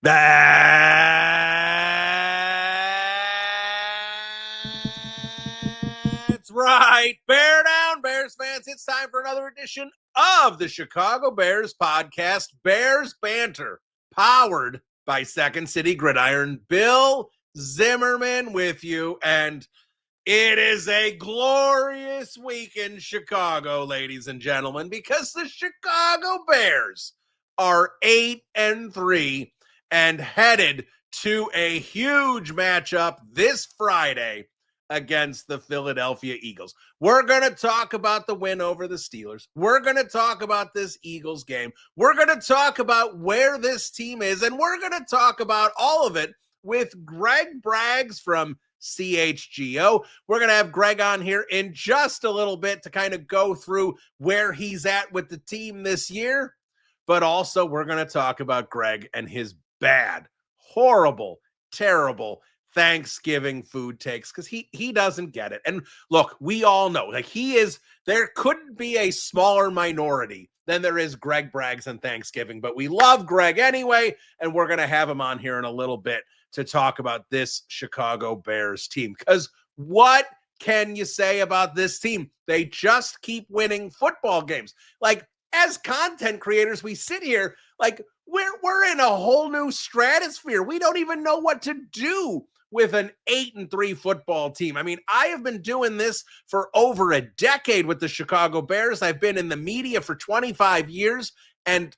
That's right. Bear down, Bears fans. It's time for another edition of the Chicago Bears podcast, Bears Banter, powered by Second City Gridiron. Bill Zimmerman with you, and it is a glorious week in Chicago, ladies and gentlemen, because the Chicago Bears are 8-3 and headed to a huge matchup this Friday against the Philadelphia Eagles. We're going to talk about the win over the Steelers. We're going to talk about this Eagles game. We're going to talk about where this team is, and we're going to talk about all of it with Greg Braggs from CHGO. We're going to have Greg on here in just a little bit to kind of go through where he's at with the team this year. But also we're going to talk about Greg and his bad, horrible, terrible Thanksgiving food takes, because he doesn't get it. And look, we all know, like, there couldn't be a smaller minority than there is Greg Braggs on Thanksgiving, but we love Greg anyway, and we're going to have him on here in a little bit to talk about this Chicago Bears team. Because what can you say about this team? They just keep winning football games. Like, as content creators, we sit here like we're in a whole new stratosphere. We don't even know what to do with an 8-3 football team. I mean, I have been doing this for over a decade with the Chicago Bears. I've been in the media for 25 years, and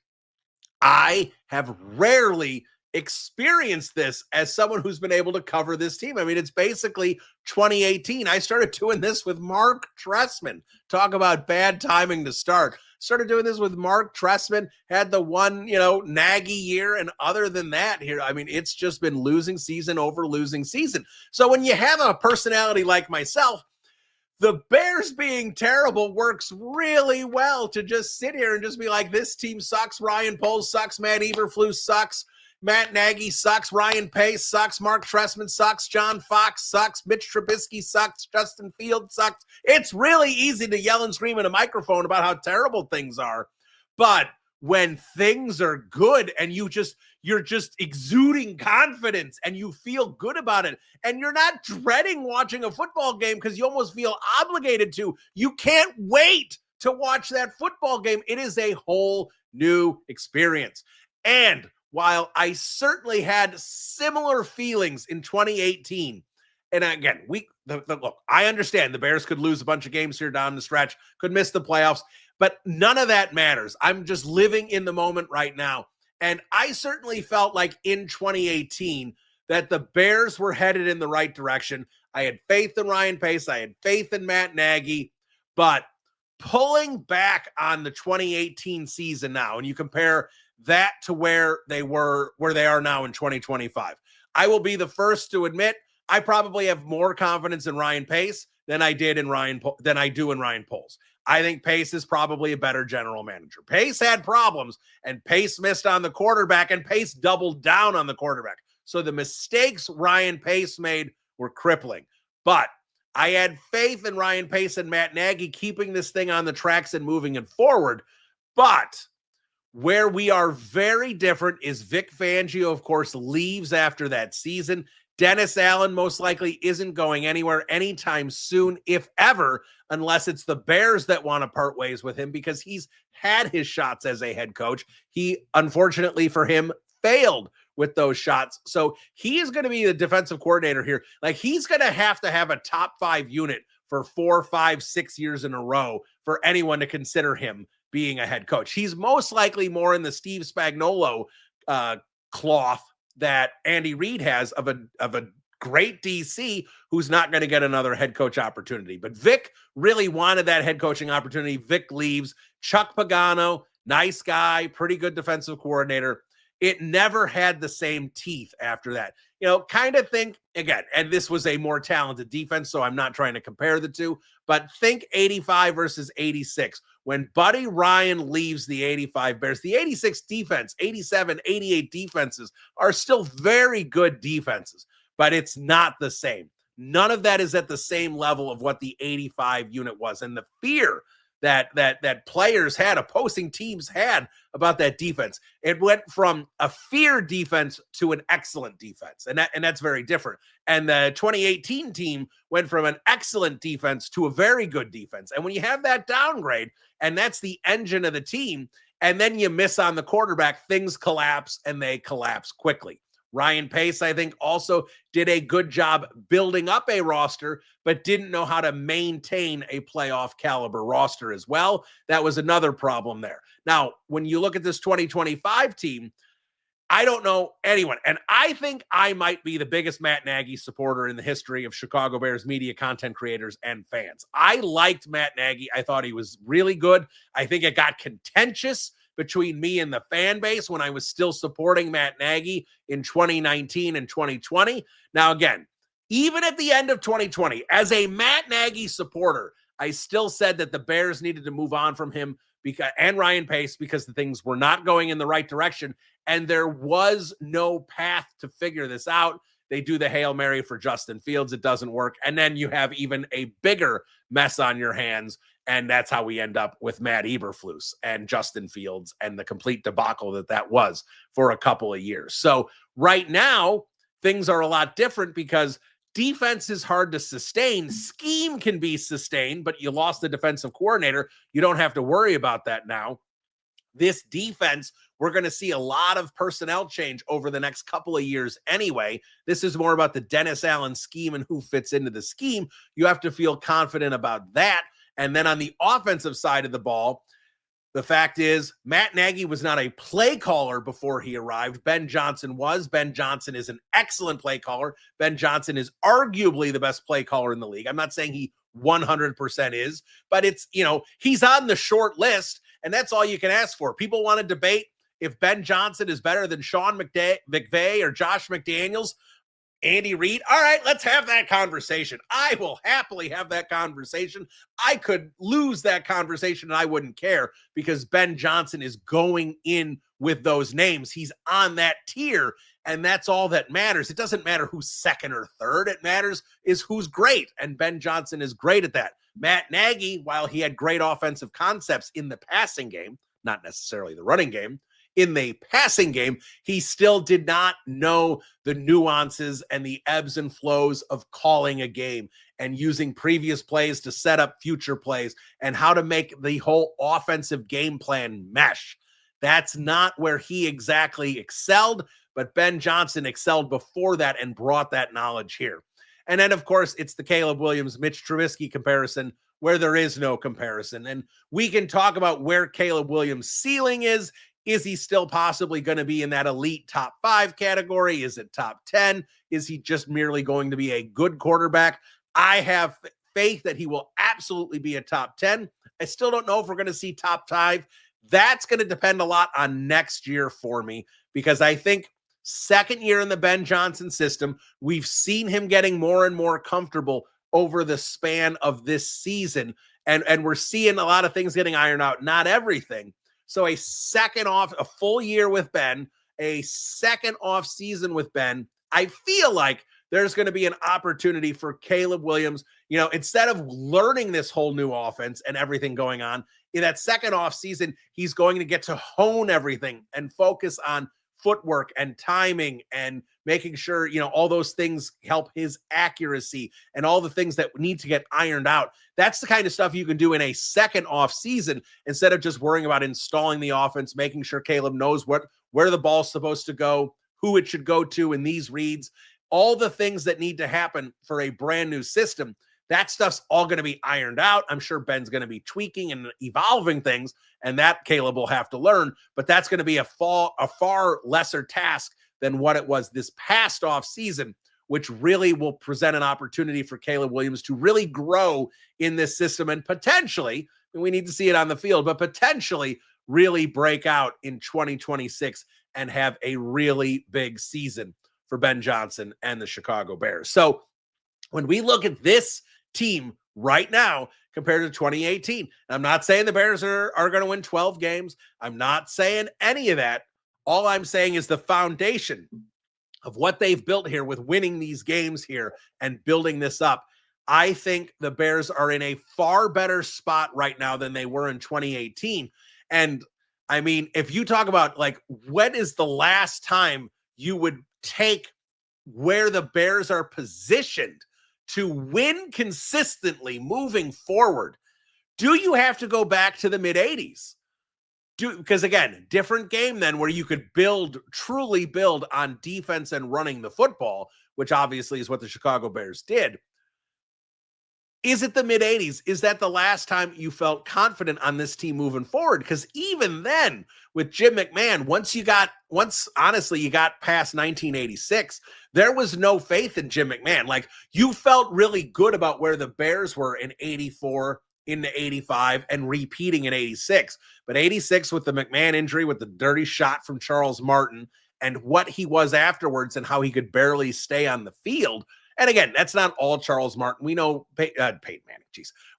I have rarely experienced this as someone who's been able to cover this team. I mean, it's basically 2018. I started doing this with Mark Trestman. Talk about bad timing to start. Started doing this with Mark Trestman, had the one, Nagy year. And other than that here, I mean, it's just been losing season over losing season. So when you have a personality like myself, the Bears being terrible works really well to just sit here and just be like, this team sucks. Ryan Poles sucks. Matt Eberflus sucks. Matt Nagy sucks. Ryan Pace sucks. Mark Trestman sucks. John Fox sucks. Mitch Trubisky sucks. Justin Fields sucks. It's really easy to yell and scream in a microphone about how terrible things are. But when things are good and you're just exuding confidence and you feel good about it, and you're not dreading watching a football game because you almost feel obligated to, you can't wait to watch that football game. It is a whole new experience. And while I certainly had similar feelings in 2018, and again, look, I understand the Bears could lose a bunch of games here down the stretch, could miss the playoffs, but none of that matters. I'm just living in the moment right now. And I certainly felt like in 2018 that the Bears were headed in the right direction. I had faith in Ryan Pace. I had faith in Matt Nagy. But pulling back on the 2018 season now, and you compare that to where they are now in 2025, I will be the first to admit I probably have more confidence in Ryan Pace than I do in Ryan Poles. I think Pace is probably a better general manager. Pace had problems, and Pace missed on the quarterback, and Pace doubled down on the quarterback. So the mistakes Ryan Pace made were crippling. But I had faith in Ryan Pace and Matt Nagy keeping this thing on the tracks and moving it forward. But where we are very different is Vic Fangio, of course, leaves after that season. Dennis Allen most likely isn't going anywhere anytime soon, if ever, unless it's the Bears that want to part ways with him, because he's had his shots as a head coach. He, unfortunately for him, failed with those shots. So he is going to be the defensive coordinator here. Like, he's going to have a top 5 unit for 4, 5, 6 years in a row for anyone to consider him being a head coach. He's most likely more in the Steve Spagnuolo cloth that Andy Reid has of a great DC who's not going to get another head coach opportunity. But Vic really wanted that head coaching opportunity. Vic leaves. Chuck Pagano, nice guy, pretty good defensive coordinator. It never had the same teeth after that. Kind of think, again, and this was a more talented defense, so I'm not trying to compare the two, but think 85 versus 86. When Buddy Ryan leaves the 85 Bears, the 86 defense, 87, 88 defenses are still very good defenses, but it's not the same. None of that is at the same level of what the 85 unit was. And the fear that players had, opposing teams had about that defense. It went from a fear defense to an excellent defense, and that's very different. And the 2018 team went from an excellent defense to a very good defense. And when you have that downgrade, and that's the engine of the team, and then you miss on the quarterback, things collapse, and they collapse quickly. Ryan Pace, I think, also did a good job building up a roster, but didn't know how to maintain a playoff caliber roster as well. That was another problem there. Now, when you look at this 2025 team, I don't know anyone. And I think I might be the biggest Matt Nagy supporter in the history of Chicago Bears media, content creators, and fans. I liked Matt Nagy. I thought he was really good. I think it got contentious between me and the fan base when I was still supporting Matt Nagy in 2019 and 2020. Now, again, even at the end of 2020, as a Matt Nagy supporter, I still said that the Bears needed to move on from him and Ryan Pace because the things were not going in the right direction, and there was no path to figure this out. They do the Hail Mary for Justin Fields. It doesn't work. And then you have even a bigger mess on your hands. And that's how we end up with Matt Eberflus and Justin Fields and the complete debacle that was for a couple of years. So right now, things are a lot different because defense is hard to sustain. Scheme can be sustained, but you lost the defensive coordinator. You don't have to worry about that now. This defense, we're going to see a lot of personnel change over the next couple of years anyway. This is more about the Dennis Allen scheme and who fits into the scheme. You have to feel confident about that. And then on the offensive side of the ball, the fact is Matt Nagy was not a play caller before he arrived. Ben Johnson was. Ben Johnson is an excellent play caller. Ben Johnson is arguably the best play caller in the league. I'm not saying he 100% is, but it's, he's on the short list, and that's all you can ask for. People want to debate if Ben Johnson is better than Sean McVay or Josh McDaniels, Andy Reid. All right, let's have that conversation. I will happily have that conversation. I could lose that conversation and I wouldn't care because Ben Johnson is going in with those names. He's on that tier, and that's all that matters. It doesn't matter who's second or third. It matters is who's great, and Ben Johnson is great at that. Matt Nagy, while he had great offensive concepts in the passing game, not necessarily the running game, in the passing game, he still did not know the nuances and the ebbs and flows of calling a game and using previous plays to set up future plays and how to make the whole offensive game plan mesh. That's not where he exactly excelled, but Ben Johnson excelled before that and brought that knowledge here. And then, of course, it's the Caleb Williams, Mitch Trubisky comparison where there is no comparison. And we can talk about where Caleb Williams' ceiling is. Is he still possibly going to be in that elite top 5 category? Is it top 10? Is he just merely going to be a good quarterback? I have faith that he will absolutely be a top 10. I still don't know if we're going to see top 5. That's going to depend a lot on next year for me, because I think second year in the Ben Johnson system, we've seen him getting more and more comfortable over the span of this season. And we're seeing a lot of things getting ironed out, not everything. So a full year with Ben, a second off season with Ben, I feel like there's going to be an opportunity for Caleb Williams, instead of learning this whole new offense and everything going on, in that second off season, he's going to get to hone everything and focus on footwork and timing and making sure, all those things help his accuracy and all the things that need to get ironed out. That's the kind of stuff you can do in a second off season instead of just worrying about installing the offense, making sure Caleb knows where the ball's supposed to go, who it should go to in these reads, all the things that need to happen for a brand new system. That stuff's all going to be ironed out. I'm sure Ben's going to be tweaking and evolving things, and that Caleb will have to learn, but that's going to be a far lesser task than what it was this past off season, which really will present an opportunity for Caleb Williams to really grow in this system and potentially, and we need to see it on the field, but potentially really break out in 2026 and have a really big season for Ben Johnson and the Chicago Bears. So when we look at this team right now compared to 2018, I'm not saying the Bears are going to win 12 games. I'm not saying any of that. All I'm saying is the foundation of what they've built here with winning these games here and building this up. I think the Bears are in a far better spot right now than they were in 2018. And I mean, if you talk about like, when is the last time you would take where the Bears are positioned to win consistently moving forward? Do you have to go back to the mid 80s? Because again, different game then, where you could truly build on defense and running the football, which obviously is what the Chicago Bears did. Is it the mid 80s? Is that the last time you felt confident on this team moving forward? Because even then, with Jim McMahon, once honestly you got past 1986, there was no faith in Jim McMahon. Like, you felt really good about where the Bears were in 84, into 85, and repeating in 86. But 86, with the McMahon injury, with the dirty shot from Charles Martin, and what he was afterwards and how he could barely stay on the field. And again, that's not all Charles Martin. We know Peyton Manning.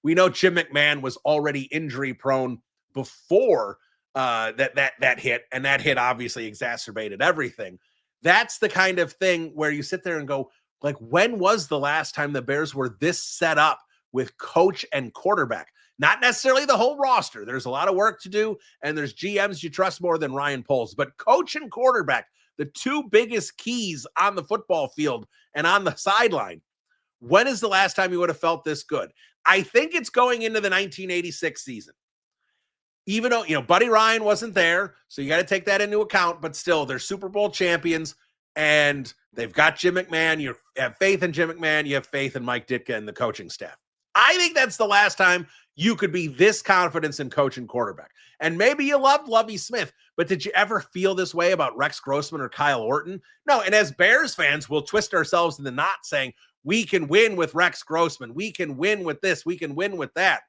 We know Jim McMahon was already injury prone before that hit, and that hit obviously exacerbated everything. That's the kind of thing where you sit there and go, like, when was the last time the Bears were this set up with coach and quarterback? Not necessarily the whole roster. There's a lot of work to do, and there's GMs you trust more than Ryan Poles, but coach and quarterback, the two biggest keys on the football field and on the sideline. When is the last time you would have felt this good? I think it's going into the 1986 season. Even though, Buddy Ryan wasn't there, so you got to take that into account, but still, they're Super Bowl champions, and they've got Jim McMahon. You have faith in Jim McMahon. You have faith in Mike Ditka and the coaching staff. I think that's the last time you could be this confident in coach and quarterback. And maybe you loved Lovie Smith, but did you ever feel this way about Rex Grossman or Kyle Orton? No, and as Bears fans, we'll twist ourselves in the knot saying, we can win with Rex Grossman. We can win with this. We can win with that.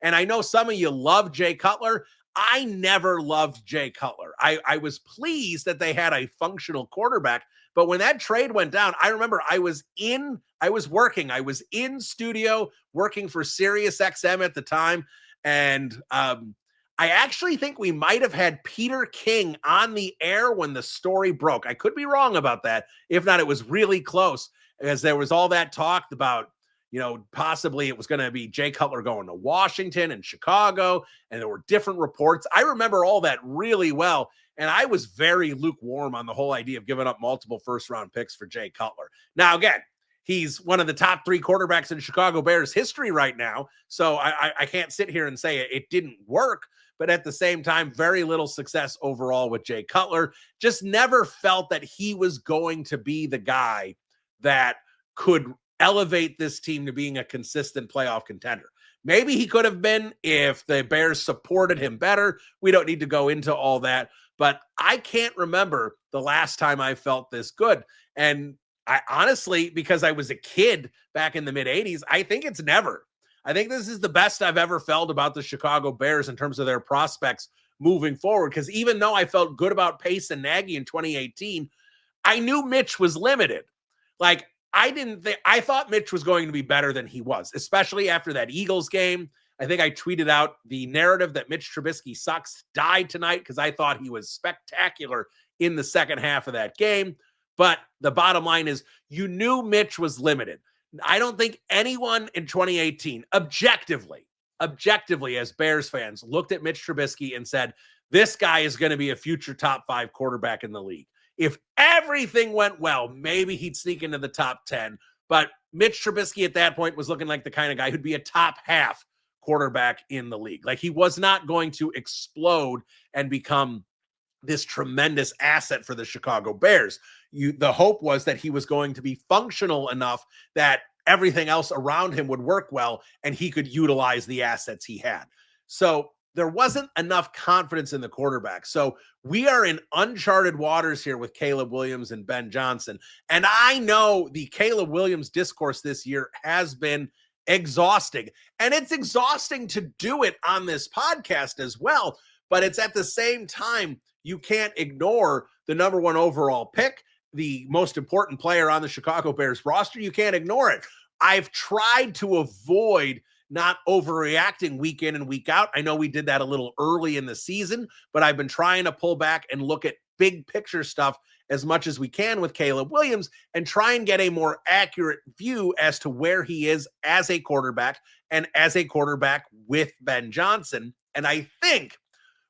And I know some of you love Jay Cutler. I never loved Jay Cutler. I was pleased that they had a functional quarterback, but when that trade went down, I remember I was in studio working for Sirius XM at the time. And I actually think we might have had Peter King on the air when the story broke. I could be wrong about that. If not, it was really close, as there was all that talk about, possibly it was going to be Jay Cutler going to Washington and Chicago, and there were different reports. I remember all that really well, and I was very lukewarm on the whole idea of giving up multiple first-round picks for Jay Cutler. Now, again, he's one of the top 3 quarterbacks in Chicago Bears history right now, so I can't sit here and say it didn't work, but at the same time, very little success overall with Jay Cutler. Just never felt that he was going to be the guy that could elevate this team to being a consistent playoff contender. Maybe he could have been if the Bears supported him better. We don't need to go into all that, but I can't remember the last time I felt this good. And I honestly, because I was a kid back in the mid 80s, I think it's never. I think this is the best I've ever felt about the Chicago Bears in terms of their prospects moving forward. Because even though I felt good about Pace and Nagy in 2018, I knew Mitch was limited. Like, I thought Mitch was going to be better than he was, especially after that Eagles game. I think I tweeted out the narrative that Mitch Trubisky sucks died tonight, because I thought he was spectacular in the second half of that game. But the bottom line is, you knew Mitch was limited. I don't think anyone in 2018, objectively, as Bears fans, looked at Mitch Trubisky and said, this guy is going to be a future top 5 quarterback in the league. If everything went well, maybe he'd sneak into the top 10. But Mitch Trubisky at that point was looking like the kind of guy who'd be a top half quarterback in the league. Like, he was not going to explode and become this tremendous asset for the Chicago Bears. The hope was that he was going to be functional enough that everything else around him would work well and he could utilize the assets he had. So there wasn't enough confidence in the quarterback. So we are in uncharted waters here with Caleb Williams and Ben Johnson. And I know the Caleb Williams discourse this year has been exhausting. And it's exhausting to do it on this podcast as well. But it's at the same time, you can't ignore the number 1 overall pick, the most important player on the Chicago Bears roster. You can't ignore it. I've tried to avoid not overreacting week in and week out. I know we did that a little early in the season, but I've been trying to pull back and look at big picture stuff as much as we can with Caleb Williams and try and get a more accurate view as to where he is as a quarterback and as a quarterback with Ben Johnson. And I think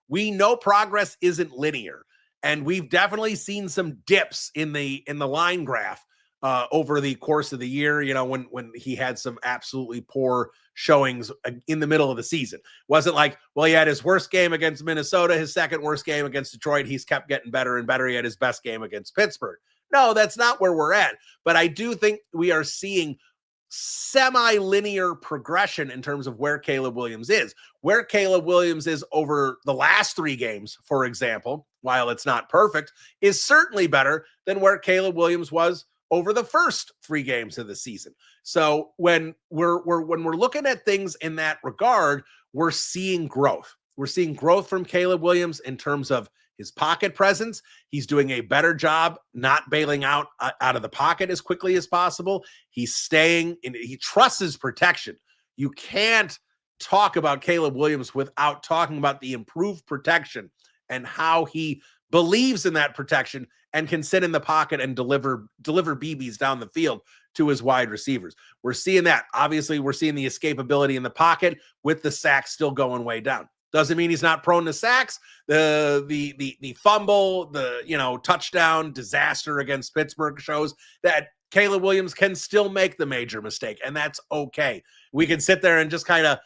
we know progress isn't linear, and we've definitely seen some dips in the line graph over the course of the year. You know, when he had some absolutely poor showings in the middle of the season. Wasn't like, well, he had his worst game against Minnesota, his second worst game against Detroit. He's kept getting better and better. He had his best game against Pittsburgh. No, that's not where we're at. But I do think we are seeing semi-linear progression in terms of where Caleb Williams is. Where Caleb Williams is over the last 3 games, for example, while it's not perfect, is certainly better than where Caleb Williams was over the first 3 games of the season. So when we're looking at things in that regard, we're seeing growth. We're seeing growth from Caleb Williams in terms of his pocket presence. He's doing a better job not bailing out of the pocket as quickly as possible. He's staying in, he trusts his protection. You can't talk about Caleb Williams without talking about the improved protection and how he believes in that protection and can sit in the pocket and deliver BBs down the field to his wide receivers. We're seeing that. Obviously, we're seeing the escapability in the pocket with the sacks still going way down. Doesn't mean he's not prone to sacks. The fumble, the touchdown disaster against Pittsburgh shows that Caleb Williams can still make the major mistake, and that's okay. We can sit there and just kind of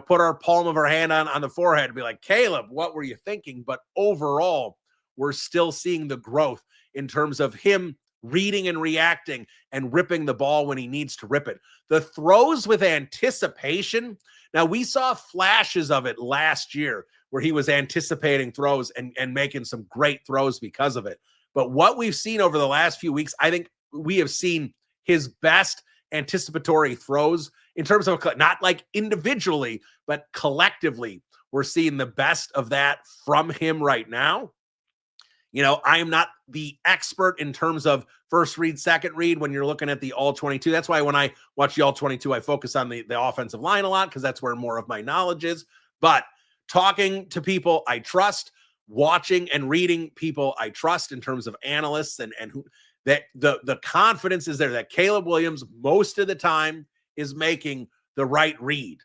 put our palm of our hand on the forehead and be like, Caleb, what were you thinking? But overall, we're still seeing the growth in terms of him reading and reacting and ripping the ball when he needs to rip it. The throws with anticipation. Now, we saw flashes of it last year where he was anticipating throws and making some great throws because of it. But what we've seen over the last few weeks, I think we have seen his best anticipatory throws in terms of not like individually, but collectively. We're seeing the best of that from him right now. I am not the expert in terms of first read, second read when you're looking at the all 22. That's why when I watch the all 22, I focus on the offensive line a lot because that's where more of my knowledge is. But talking to people I trust, watching and reading people I trust in terms of analysts and who that the confidence is there that Caleb Williams most of the time is making the right read.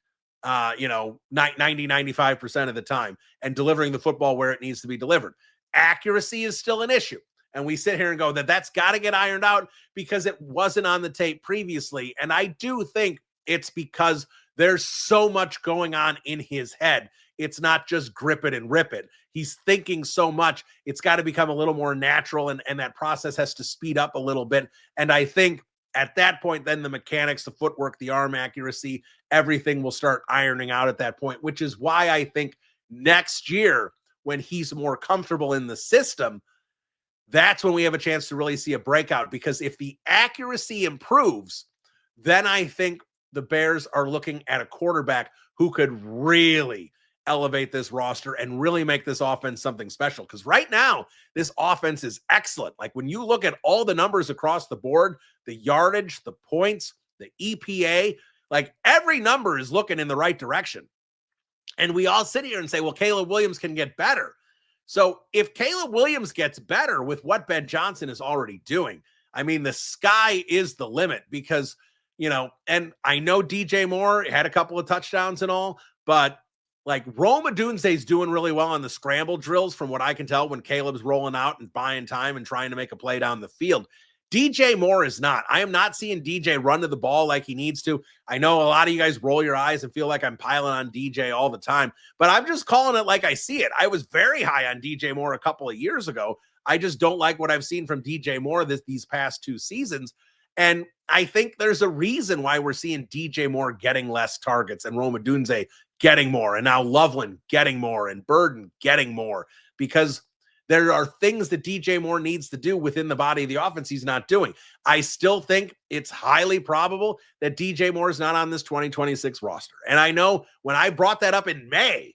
95% of the time and delivering the football where it needs to be delivered. Accuracy is still an issue. And we sit here and go that's got to get ironed out because it wasn't on the tape previously. And I do think it's because there's so much going on in his head. It's not just grip it and rip it. He's thinking so much. It's got to become a little more natural. And that process has to speed up a little bit. And I think at that point, then the mechanics, the footwork, the arm accuracy, everything will start ironing out at that point, which is why I think next year, when he's more comfortable in the system, that's when we have a chance to really see a breakout. Because if the accuracy improves, then I think the Bears are looking at a quarterback who could really elevate this roster and really make this offense something special. Because right now, this offense is excellent. Like when you look at all the numbers across the board, the yardage, the points, the EPA, like every number is looking in the right direction. And we all sit here and say, well, Caleb Williams can get better. So if Caleb Williams gets better with what Ben Johnson is already doing, I mean, the sky is the limit because, and I know DJ Moore had a couple of touchdowns and all, but like Rome Odunze is doing really well on the scramble drills from what I can tell when Caleb's rolling out and buying time and trying to make a play down the field. DJ Moore is not. I am not seeing DJ run to the ball like he needs to. I know a lot of you guys roll your eyes and feel like I'm piling on DJ all the time, but I'm just calling it like I see it. I was very high on DJ Moore a couple of years ago. I just don't like what I've seen from DJ Moore these past 2 seasons. And I think there's a reason why we're seeing DJ Moore getting less targets and Rome Odunze getting more, and now Loveland getting more and Burden getting more, because there are things that DJ Moore needs to do within the body of the offense he's not doing. I still think it's highly probable that DJ Moore is not on this 2026 roster. And I know when I brought that up in May,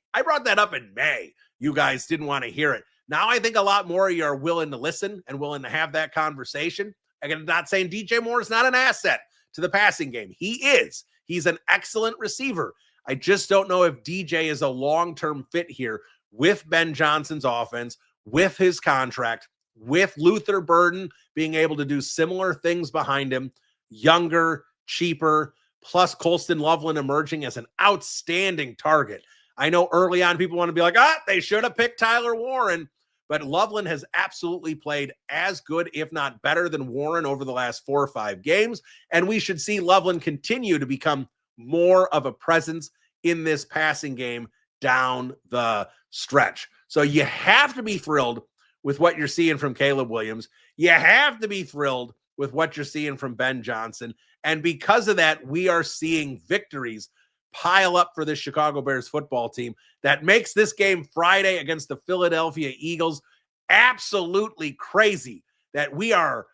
you guys didn't want to hear it. Now I think a lot more of you are willing to listen and willing to have that conversation. I'm not saying DJ Moore is not an asset to the passing game. He is. He's an excellent receiver. I just don't know if DJ is a long-term fit here with Ben Johnson's offense, with his contract, with Luther Burden being able to do similar things behind him, younger, cheaper, plus Colston Loveland emerging as an outstanding target. I know early on people want to be like, they should have picked Tyler Warren, but Loveland has absolutely played as good, if not better, than Warren over the last 4 or 5 games, and we should see Loveland continue to become more of a presence in this passing game down the stretch. So you have to be thrilled with what you're seeing from Caleb Williams. You have to be thrilled with what you're seeing from Ben Johnson. And because of that, we are seeing victories pile up for this Chicago Bears football team that makes this game Friday against the Philadelphia Eagles absolutely crazy that we are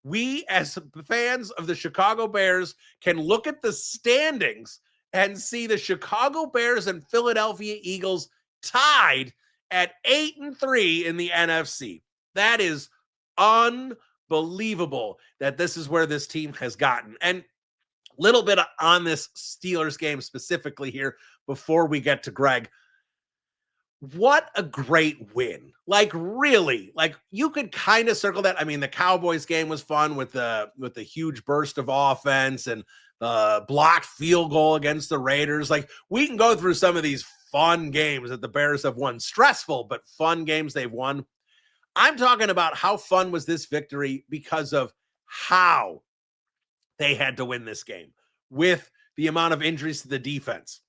we as fans of the Chicago Bears can look at the standings and see the Chicago Bears and Philadelphia Eagles tied at 8-3 in the NFC. That is unbelievable that this is where this team has gotten. And a little bit on this Steelers game specifically here before we get to Greg. What a great win. Like, really, like, you could kind of circle that. I mean, the Cowboys game was fun with the huge burst of offense and the blocked field goal against the Raiders. Like, we can go through some of these fun games that the Bears have won. Stressful, but fun games they've won. I'm talking about how fun was this victory because of how they had to win this game with the amount of injuries to the defense,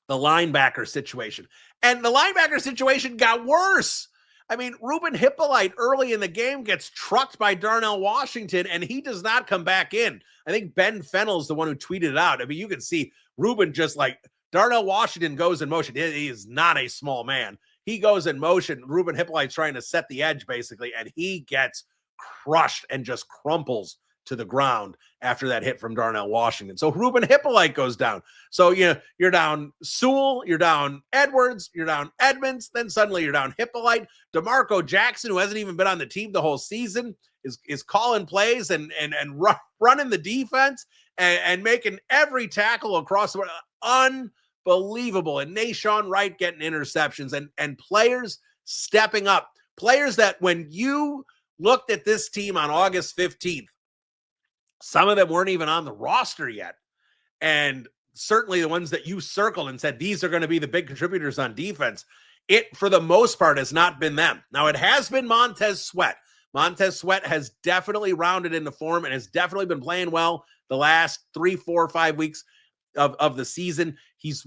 the linebacker situation. And the linebacker situation got worse. I mean, Ruben Hippolyte early in the game gets trucked by Darnell Washington, and he does not come back in. I think Ben Fennell is the one who tweeted it out. I mean, you can see Ruben just like Darnell Washington goes in motion. He is not a small man. He goes in motion. Ruben Hippolyte's trying to set the edge, basically, and he gets crushed and just crumples to the ground after that hit from Darnell Washington. So Ruben Hippolyte goes down. So you're down Sewell, you're down Edwards, you're down Edmonds, then suddenly you're down Hippolyte. DeMarco Jackson, who hasn't even been on the team the whole season, is calling plays and running the defense and making every tackle across the board. Unbelievable. And Nashawn Wright getting interceptions and players stepping up. Players that when you looked at this team on August 15th, some of them weren't even on the roster yet. And certainly the ones that you circled and said, these are going to be the big contributors on defense. It, for the most part, has not been them. Now, it has been Montez Sweat. Montez Sweat has definitely rounded into form and has definitely been playing well the last 3, 4, 5 weeks of the season. He's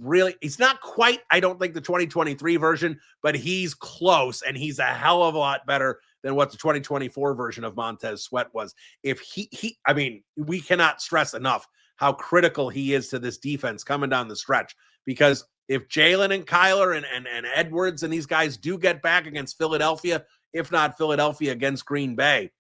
not quite, I don't think, the 2023 version, but he's close, and he's a hell of a lot better than what the 2024 version of Montez Sweat was. If I mean, we cannot stress enough how critical he is to this defense coming down the stretch, because if Jalen and Kyler and Edwards and these guys do get back against Philadelphia, if not Philadelphia against Green Bay,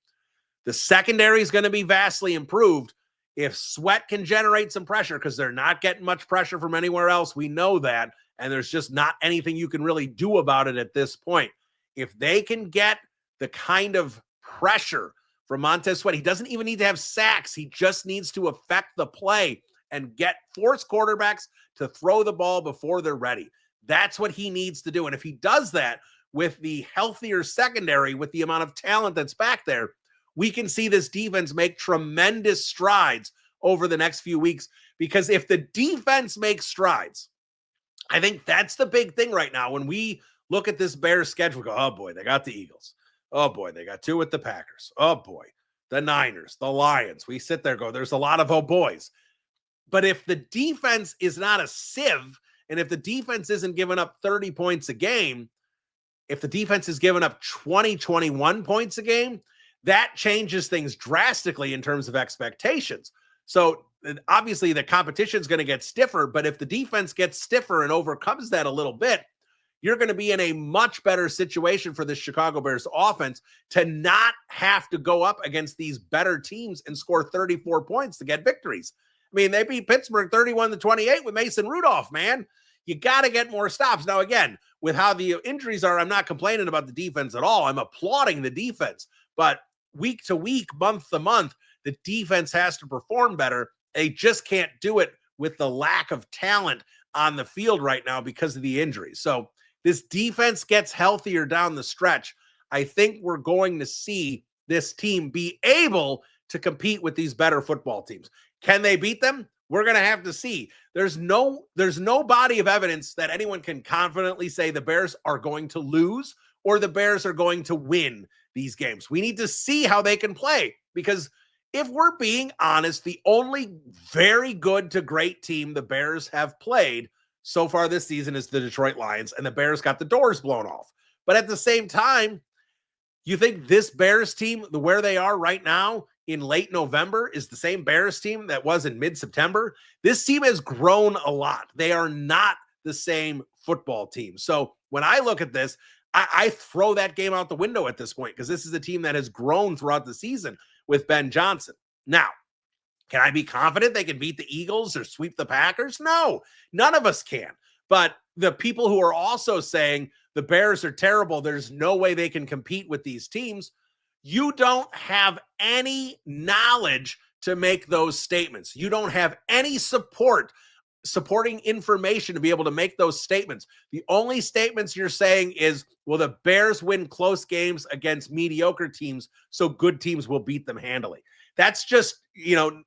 the secondary is going to be vastly improved. If Sweat can generate some pressure, because they're not getting much pressure from anywhere else, we know that, and there's just not anything you can really do about it at this point. If they can get the kind of pressure from Montez Sweat, he doesn't even need to have sacks. He just needs to affect the play and force quarterbacks to throw the ball before they're ready. That's what he needs to do. And if he does that with the healthier secondary, with the amount of talent that's back there, we can see this defense make tremendous strides over the next few weeks. Because if the defense makes strides, I think that's the big thing right now. When we look at this Bears schedule, we go, oh boy, they got the Eagles. Oh boy, they got 2 with the Packers. Oh boy, the Niners, the Lions. We sit there, go, there's a lot of oh boys. But if the defense is not a sieve, and if the defense isn't giving up 30 points a game, if the defense is giving up 20, 21 points a game, that changes things drastically in terms of expectations. So obviously the competition is going to get stiffer, but if the defense gets stiffer and overcomes that a little bit, you're going to be in a much better situation for the Chicago Bears offense to not have to go up against these better teams and score 34 points to get victories. I mean, they beat Pittsburgh 31-28 with Mason Rudolph, man. You got to get more stops. Now, again, with how the injuries are, I'm not complaining about the defense at all. I'm applauding the defense. But week to week, month to month, the defense has to perform better. They just can't do it with the lack of talent on the field right now because of the injuries. So this defense gets healthier down the stretch, I think we're going to see this team be able to compete with these better football teams. Can they beat them? We're going to have to see. There's no body of evidence that anyone can confidently say the Bears are going to lose or the Bears are going to win these games. We need to see how they can play, because if we're being honest, the only very good to great team the Bears have played so far this season is the Detroit Lions, and the Bears got the doors blown off. But at the same time, you think this Bears team, where they are right now in late November, is the same Bears team that was in mid-September? This team has grown a lot. They are not the same football team. So when I look at this, I throw that game out the window at this point, because this is a team that has grown throughout the season with Ben Johnson. Now, can I be confident they can beat the Eagles or sweep the Packers? No, none of us can. But the people who are also saying the Bears are terrible, there's no way they can compete with these teams, you don't have any knowledge to make those statements. You don't have any supporting information to be able to make those statements. The only statements you're saying is, well, the Bears win close games against mediocre teams, so good teams will beat them handily. That's just,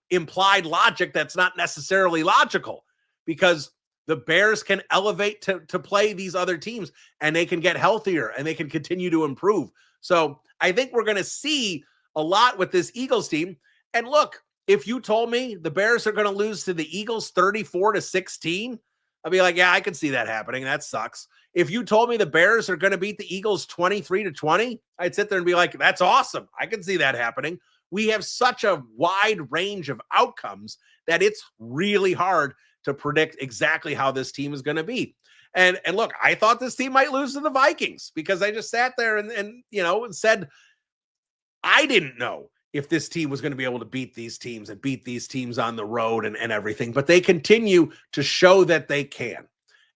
implied logic that's not necessarily logical, because the Bears can elevate to play these other teams, and they can get healthier and they can continue to improve. So I think we're going to see a lot with this Eagles team. And look, if you told me the Bears are going to lose to the Eagles 34-16, I'd be like, yeah, I can see that happening. That sucks. If you told me the Bears are going to beat the Eagles 23-20, I'd sit there and be like, that's awesome. I can see that happening. We have such a wide range of outcomes that it's really hard to predict exactly how this team is going to be. And look, I thought this team might lose to the Vikings, because I just sat there and said, I didn't know if this team was going to be able to beat these teams and beat these teams on the road and everything, but they continue to show that they can.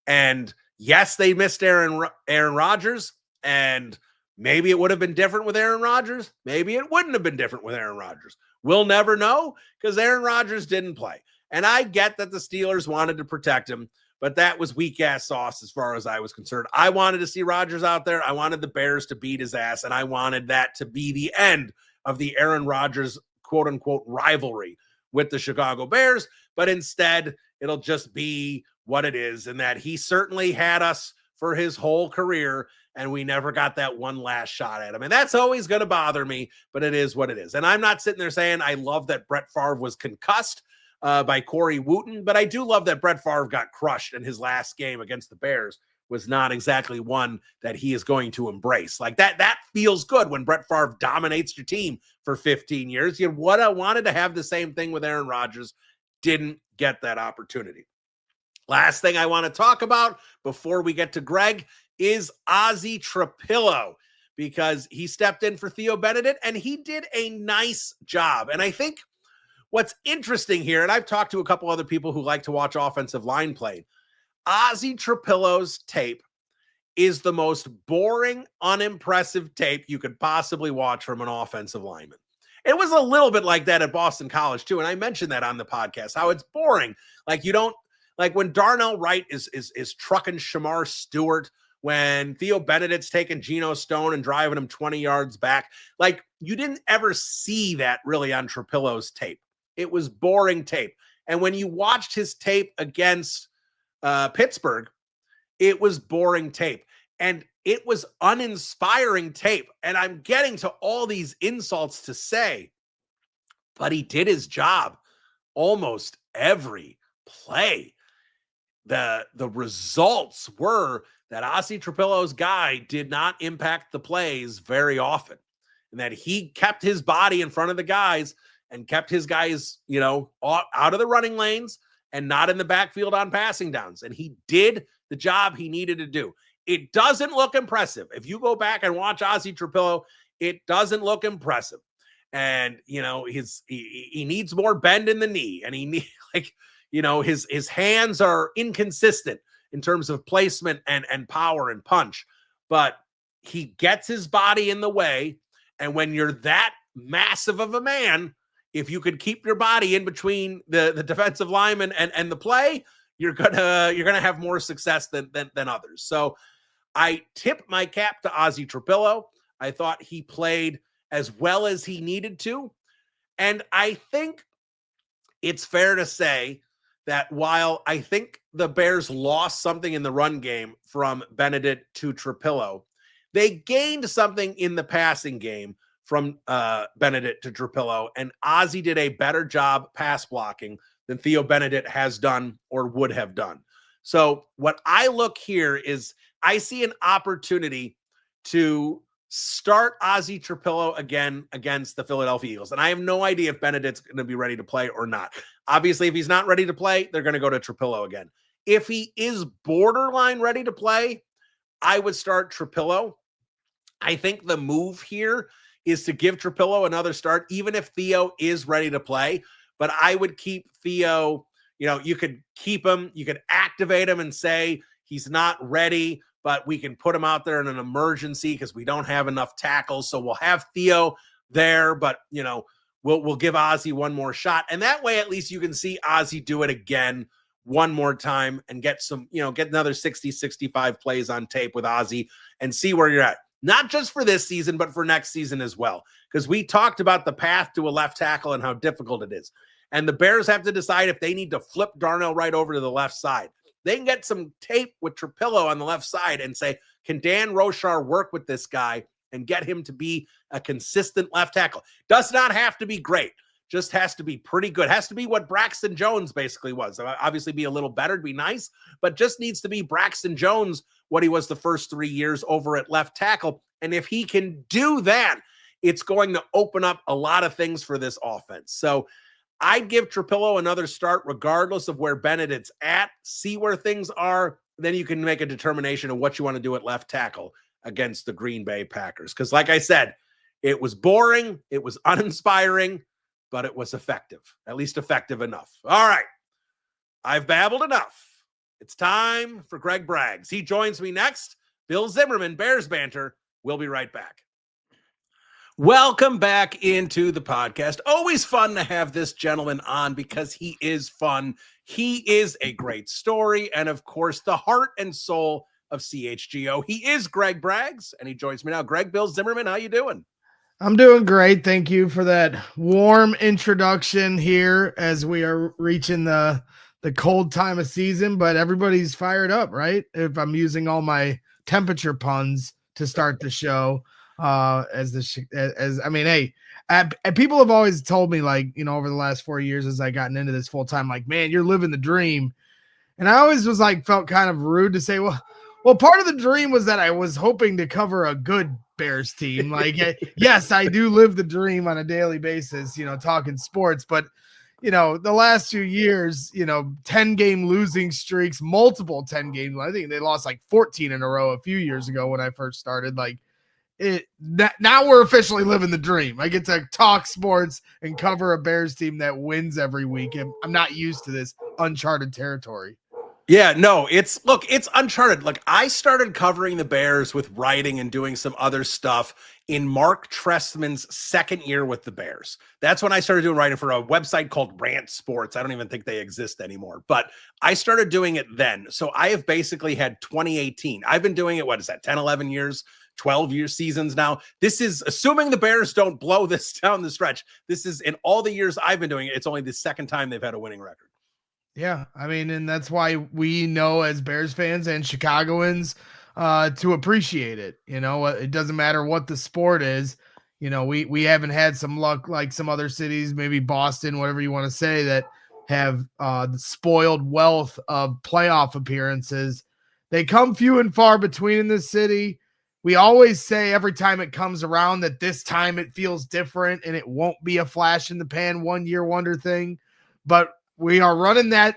And yes, they missed Aaron Rodgers, and maybe it would have been different with Aaron Rodgers. Maybe it wouldn't have been different with Aaron Rodgers. We'll never know, because Aaron Rodgers didn't play. And I get that the Steelers wanted to protect him, but that was weak-ass sauce as far as I was concerned. I wanted to see Rodgers out there. I wanted the Bears to beat his ass, and I wanted that to be the end of the Aaron Rodgers quote-unquote rivalry with the Chicago Bears. But instead, it'll just be what it is, and that he certainly had us for his whole career, and we never got that one last shot at him. And that's always going to bother me, but it is what it is. And I'm not sitting there saying I love that Brett Favre was concussed by Corey Wooten, but I do love that Brett Favre got crushed, and his last game against the Bears was not exactly one that he is going to embrace. Like that feels good when Brett Favre dominates your team for 15 years. What I wanted to have the same thing with Aaron Rodgers, didn't get that opportunity. Last thing I want to talk about before we get to Greg is Ozzie Trapillo, because he stepped in for Theo Benedict and he did a nice job. And I think what's interesting here, and I've talked to a couple other people who like to watch offensive line play, Ozzie Trapillo's tape is the most boring, unimpressive tape you could possibly watch from an offensive lineman. It was a little bit like that at Boston College too, and I mentioned that on the podcast, how it's boring. Like when Darnell Wright is trucking Shamar Stewart, when Theo Benedict's taking Geno Stone and driving him 20 yards back, like you didn't ever see that really on Trapillo's tape. It was boring tape. And when you watched his tape against Pittsburgh, it was boring tape. And it was uninspiring tape. And I'm getting to all these insults to say, but he did his job almost every play. The results were that Ozzie Trapillo's guy did not impact the plays very often, and that he kept his body in front of the guys and kept his guys, out of the running lanes and not in the backfield on passing downs. And he did the job he needed to do. It doesn't look impressive. If you go back and watch Ozzie Trapillo, it doesn't look impressive. And, he needs more bend in the knee, and his hands are inconsistent in terms of placement and power and punch, but he gets his body in the way. And when you're that massive of a man, if you could keep your body in between the defensive lineman and the play, you're gonna have more success than others. So I tip my cap to Ozzy Trapillo. I thought he played as well as he needed to. And I think it's fair to say that while I think the Bears lost something in the run game from Benedict to Trapillo, they gained something in the passing game from Benedict to Trapillo, and Ozzy did a better job pass blocking than Theo Benedict has done or would have done. So what I look here is I see an opportunity to start Ozzy Trapillo again against the Philadelphia Eagles. And I have no idea if Benedict's going to be ready to play or not. Obviously, if he's not ready to play, they're going to go to Trapillo again. If he is borderline ready to play, I would start Trapillo. I think the move here is to give Trapillo another start, even if Theo is ready to play. But I would keep Theo, you could keep him, you could activate him and say he's not ready, but we can put him out there in an emergency because we don't have enough tackles. So we'll have Theo there, but we'll give Ozzy one more shot. And that way, at least you can see Ozzy do it again one more time and get another 60, 65 plays on tape with Ozzy and see where you're at. Not just for this season, but for next season as well. Because we talked about the path to a left tackle and how difficult it is. And the Bears have to decide if they need to flip Darnell Wright over to the left side. They can get some tape with Trapillo on the left side and say, can Dan Rochar work with this guy and get him to be a consistent left tackle? Does not have to be great. Just has to be pretty good. Has to be what Braxton Jones basically was. Obviously be a little better, to be nice, but just needs to be Braxton Jones, what he was the first 3 years over at left tackle. And if he can do that, it's going to open up a lot of things for this offense. So I'd give Trapillo another start regardless of where Benedict's at, see where things are. Then you can make a determination of what you want to do at left tackle against the Green Bay Packers. Because like I said, it was boring, it was uninspiring, but it was effective, at least effective enough. All right, I've babbled enough. It's time for Greg Braggs. He joins me next. Bill Zimmerman, Bears Banter. We'll be right back. Welcome back into the podcast. Always fun to have this gentleman on because he is fun. He is a great story. And of course, the heart and soul of CHGO. He is Greg Braggs, and he joins me now. Greg, Bill Zimmerman, how you doing? I'm doing great. Thank you for that warm introduction here as we are reaching the cold time of season, but everybody's fired up, right? If I'm using all my temperature puns to start the show, people have always told me, like, over the last 4 years as I gotten into this full time, like, man, you're living the dream. And I always was like, felt kind of rude to say, well, part of the dream was that I was hoping to cover a good Bears team. Like, yes, I do live the dream on a daily basis, talking sports, but the last 2 years, 10-game losing streaks, multiple 10 games. I think they lost like 14 in a row a few years ago when I first started. Like, now we're officially living the dream. I get to talk sports and cover a Bears team that wins every week. And I'm not used to this uncharted territory. Yeah, no, it's uncharted. Like, I started covering the Bears with writing and doing some other stuff in Mark Trestman's second year with the Bears. That's when I started doing writing for a website called Rant Sports. I don't even think they exist anymore, but I started doing it then. So I have basically had 2018. I've been doing it, 10, 11 years, 12 year seasons now. This is assuming the Bears don't blow this down the stretch. This is, in all the years I've been doing it, it's only the second time they've had a winning record. Yeah, I mean, and that's why we know as Bears fans and Chicagoans to appreciate it. It doesn't matter what the sport is. We haven't had some luck like some other cities, maybe Boston, whatever you want to say, that have the spoiled wealth of playoff appearances. They come few and far between in this city. We always say every time it comes around that this time it feels different and it won't be a flash in the pan 1 year wonder thing. But we are running that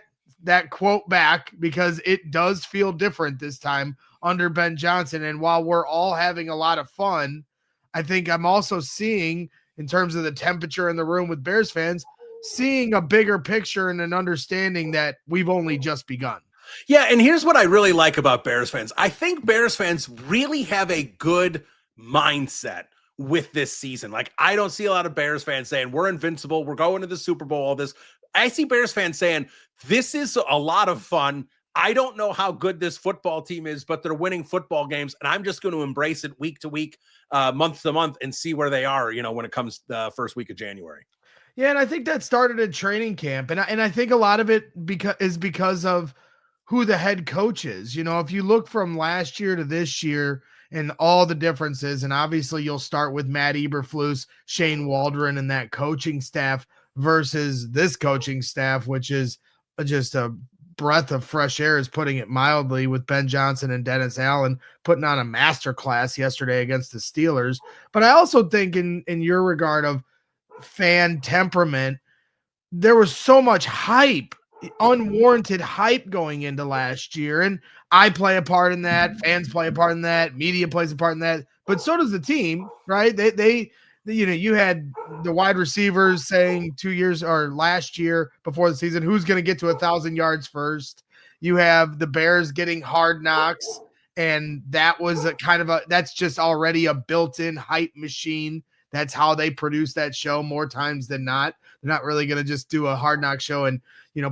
quote back because it does feel different this time under Ben Johnson. And while we're all having a lot of fun, I think I'm also seeing, in terms of the temperature in the room with Bears fans, seeing a bigger picture and an understanding that we've only just begun. Yeah, and here's what I really like about Bears fans. I think Bears fans really have a good mindset with this season. Like, I don't see a lot of Bears fans saying, we're invincible, we're going to the Super Bowl, all this. I see Bears fans saying, this is a lot of fun. I don't know how good this football team is, but they're winning football games, and I'm just going to embrace it week to week, month to month, and see where they are, when it comes the first week of January. Yeah, and I think that started at training camp, and I think a lot of it is because of who the head coach is. If you look from last year to this year and all the differences, and obviously you'll start with Matt Eberflus, Shane Waldron, and that coaching staff versus this coaching staff, which is just a breath of fresh air, is putting it mildly, with Ben Johnson and Dennis Allen putting on a masterclass yesterday against the Steelers. But I also think in your regard of fan temperament, there was so much hype, unwarranted hype going into last year. And I play a part in that. Fans play a part in that. Media plays a part in that. But so does the team, right? You had the wide receivers saying 2 years or last year before the season, who's going to get to 1,000 yards first? You have the Bears getting Hard Knocks. And that was that's just already a built-in hype machine. That's how they produce that show more times than not. They're not really going to just do a Hard Knock show and,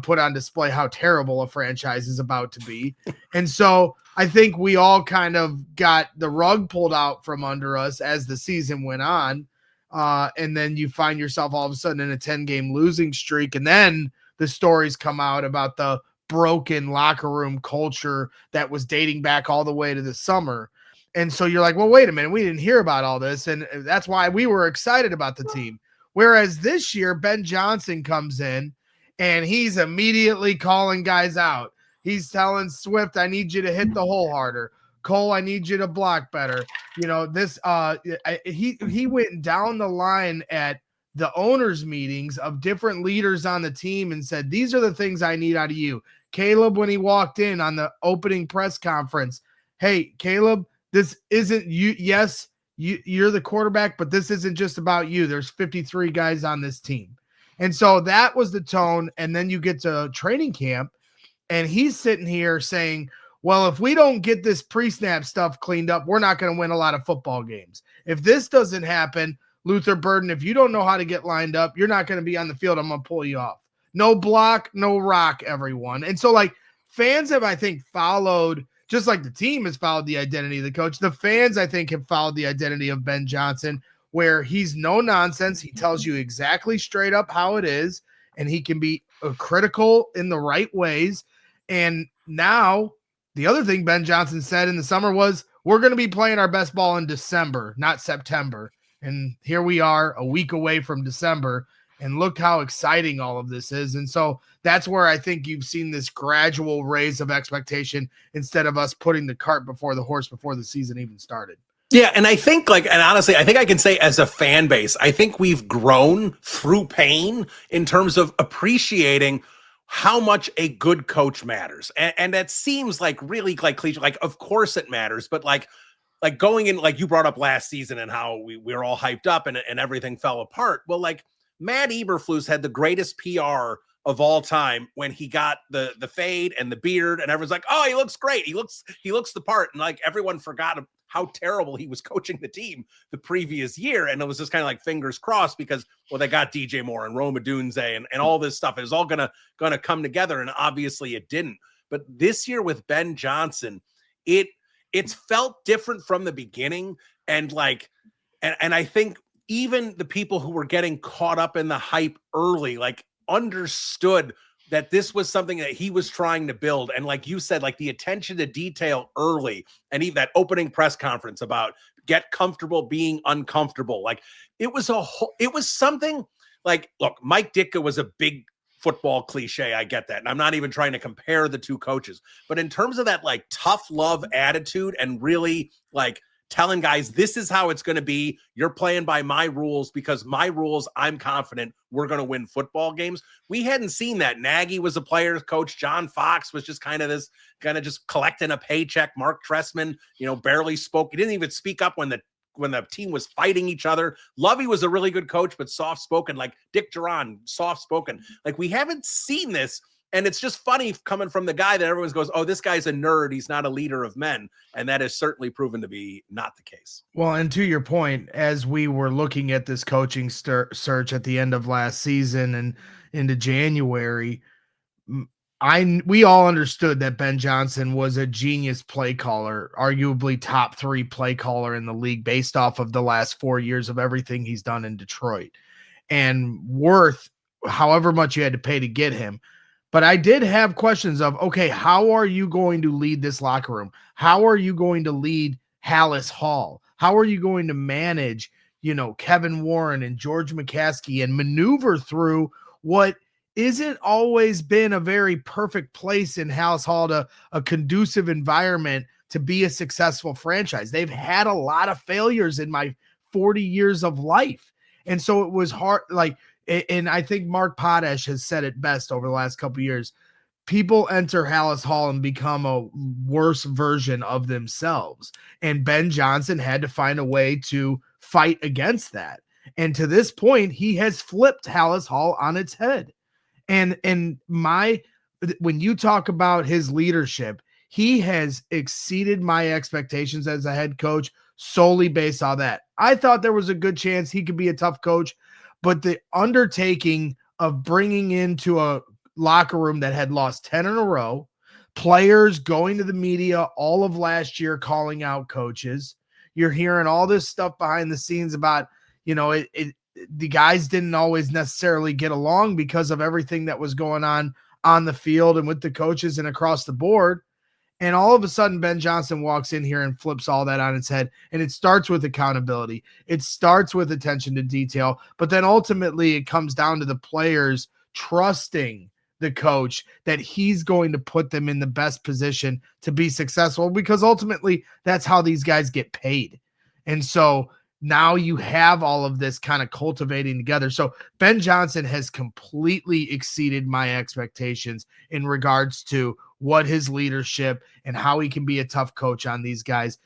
put on display how terrible a franchise is about to be. And so I think we all kind of got the rug pulled out from under us as the season went on. And then you find yourself all of a sudden in a 10-game losing streak. And then the stories come out about the broken locker room culture that was dating back all the way to the summer. And so you're like, well, wait a minute, we didn't hear about all this. And that's why we were excited about the team. Whereas this year, Ben Johnson comes in and he's immediately calling guys out. He's telling Swift, I need you to hit the hole harder. Cole, I need you to block better. He went down the line at the owners' meetings of different leaders on the team and said, these are the things I need out of you. Caleb, when he walked in on the opening press conference, hey, Caleb, this isn't you. Yes, you're the quarterback, but this isn't just about you. There's 53 guys on this team. And so that was the tone. And then you get to training camp and he's sitting here saying, well, if we don't get this pre-snap stuff cleaned up, we're not going to win a lot of football games. If this doesn't happen, Luther Burden, if you don't know how to get lined up, you're not going to be on the field. I'm going to pull you off. No block, no rock, everyone. And so fans have, I think, followed, just like the team has followed the identity of the coach. The fans, I think, have followed the identity of Ben Johnson, where he's no nonsense. He tells you exactly straight up how it is, and he can be critical in the right ways. And now the other thing Ben Johnson said in the summer was, we're going to be playing our best ball in December, not September. And here we are a week away from December, and look how exciting all of this is. And so that's where I think you've seen this gradual raise of expectation instead of us putting the cart before the horse before the season even started. Yeah, and I think and honestly, I think I can say as a fan base, I think we've grown through pain in terms of appreciating how much a good coach matters. And that seems really cliche. Of course it matters, but going in, you brought up last season and how we were all hyped up and everything fell apart. Well, Matt Eberflus had the greatest PR of all time when he got the fade and the beard, and everyone's like, oh, he looks great. He looks the part. And everyone forgot how terrible he was coaching the team the previous year. And it was just kind of fingers crossed because, well, they got DJ Moore and Roma Dunze and all this stuff. It was all gonna come together. And obviously it didn't. But this year with Ben Johnson, it's felt different from the beginning. And I think even the people who were getting caught up in the hype early, understood that this was something that he was trying to build. And like you said, the attention to detail early, and even that opening press conference about get comfortable being uncomfortable. It was something look, Mike Ditka was a big football cliche. I get that. And I'm not even trying to compare the two coaches, but in terms of that, tough love attitude and really telling guys, this is how it's going to be. You're playing by my rules because my rules, I'm confident we're going to win football games. We hadn't seen that. Nagy was a player's coach. John Fox was just kind of just collecting a paycheck. Mark Trestman, barely spoke. He didn't even speak up when the team was fighting each other. Lovey was a really good coach, but soft-spoken. Dick Duran, soft-spoken. We haven't seen this. And it's just funny coming from the guy that everyone goes, oh, this guy's a nerd. He's not a leader of men. And that has certainly proven to be not the case. Well, and to your point, as we were looking at this coaching search at the end of last season and into January, we all understood that Ben Johnson was a genius play caller, arguably top 3 play caller in the league based off of the last 4 years of everything he's done in Detroit, and worth however much you had to pay to get him. But I did have questions of, okay, how are you going to lead this locker room? How are you going to lead Hallis Hall? How are you going to manage, Kevin Warren and George McCaskey and maneuver through what isn't always been a very perfect place in Hallis Hall, to a conducive environment to be a successful franchise? They've had a lot of failures in my 40 years of life. And so it was hard, and I think Mark Potash has said it best over the last couple of years. People enter Hallis Hall and become a worse version of themselves. And Ben Johnson had to find a way to fight against that. And to this point, he has flipped Hallis Hall on its head. And when you talk about his leadership, he has exceeded my expectations as a head coach solely based on that. I thought there was a good chance he could be a tough coach, but the undertaking of bringing into a locker room that had lost 10 in a row, players going to the media all of last year calling out coaches, you're hearing all this stuff behind the scenes about, the guys didn't always necessarily get along because of everything that was going on the field and with the coaches and across the board. And all of a sudden, Ben Johnson walks in here and flips all that on its head. And it starts with accountability. It starts with attention to detail. But then ultimately, it comes down to the players trusting the coach that he's going to put them in the best position to be successful, because ultimately, that's how these guys get paid. And so now you have all of this kind of cultivating together. So Ben Johnson has completely exceeded my expectations in regards to what his leadership and how he can be a tough coach on these guys.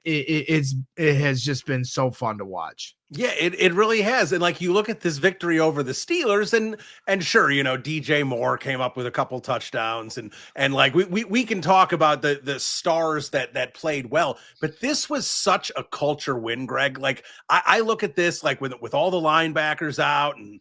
It has just been so fun to watch. Yeah, it really has. And like, you look at this victory over the Steelers, and sure, DJ Moore came up with a couple touchdowns, and like we can talk about the stars that played well, but this was such a culture win, Greg. Like, I look at this, like, with all the linebackers out and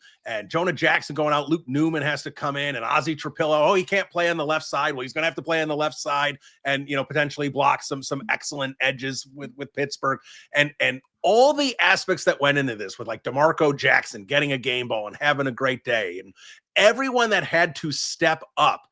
Jonah Jackson going out, Luke Newman has to come in, and Ozzie Trapillo, he can't play on the left side. Well, he's gonna have to play on the left side and potentially block some excellent edges with Pittsburgh, and all the aspects that went into this, with like DeMarco Jackson getting a game ball and having a great day, and everyone that had to step up.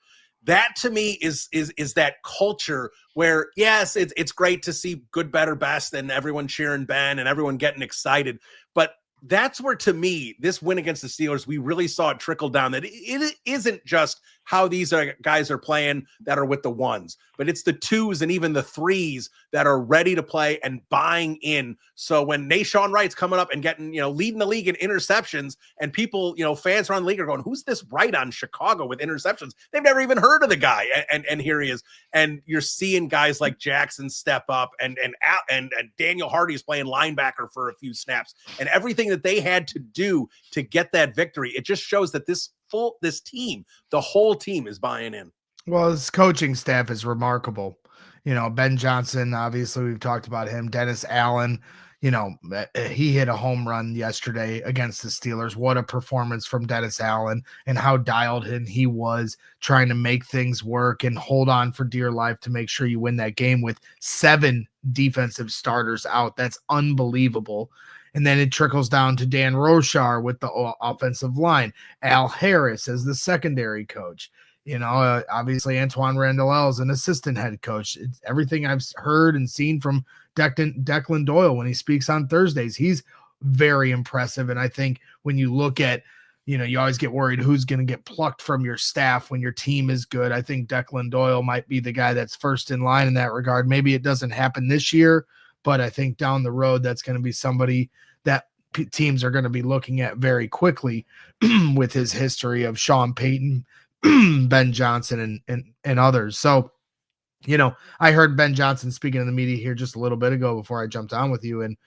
That to me is that culture where, yes, it's great to see good, better, best, and everyone cheering Ben and everyone getting excited. But that's where, to me, this win against the Steelers, we really saw it trickle down, that it isn't just how these guys are playing that are with the ones, but it's the twos and even the threes that are ready to play and buying in. So when Nashawn Wright's coming up and getting, leading the league in interceptions, and people, fans around the league are going, who's this Wright on Chicago with interceptions? They've never even heard of the guy. And here he is. And you're seeing guys like Jackson step up, and Daniel Hardy's playing linebacker for a few snaps, and everything that they had to do to get that victory. It just shows that this team, the whole team, is buying in. Well, his coaching staff is remarkable. Ben Johnson, obviously we've talked about him. Dennis Allen, he hit a home run yesterday against the Steelers. What a performance from Dennis Allen, and how dialed in he was, trying to make things work and hold on for dear life to make sure you win that game with 7 defensive starters out. That's unbelievable. And then it trickles down to Dan Roshar with the offensive line, Al Harris as the secondary coach. Obviously Antoine Randall is an assistant head coach. It's everything I've heard and seen from Declan Doyle when he speaks on Thursdays. He's very impressive. And I think when you look at, you always get worried who's going to get plucked from your staff when your team is good. I think Declan Doyle might be the guy that's first in line in that regard. Maybe it doesn't happen this year, but I think down the road, that's going to be somebody that teams are going to be looking at very quickly with his history of Sean Payton, Ben Johnson, and others. So, I heard Ben Johnson speaking in the media here just a little bit ago before I jumped on with you, and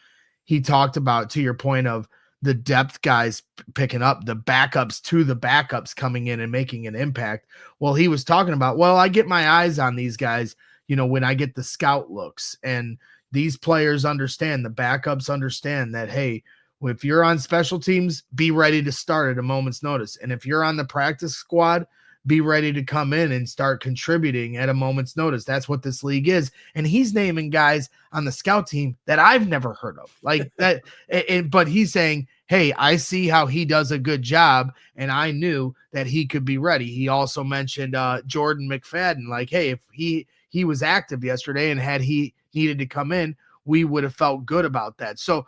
he talked about, to your point of the depth guys picking up, the backups to the backups coming in and making an impact. Well, he was talking about, I get my eyes on these guys, when I get the scout looks, and these players understand, the backups understand that, hey, if you're on special teams, be ready to start at a moment's notice. And if you're on the practice squad, be ready to come in and start contributing at a moment's notice. That's what this league is. And he's naming guys on the scout team that I've never heard of like that. But he's saying, hey, I see how he does a good job, and I knew that he could be ready. He also mentioned Jordan McFadden, like, hey, if he was active yesterday and had he needed to come in, we would have felt good about that. So,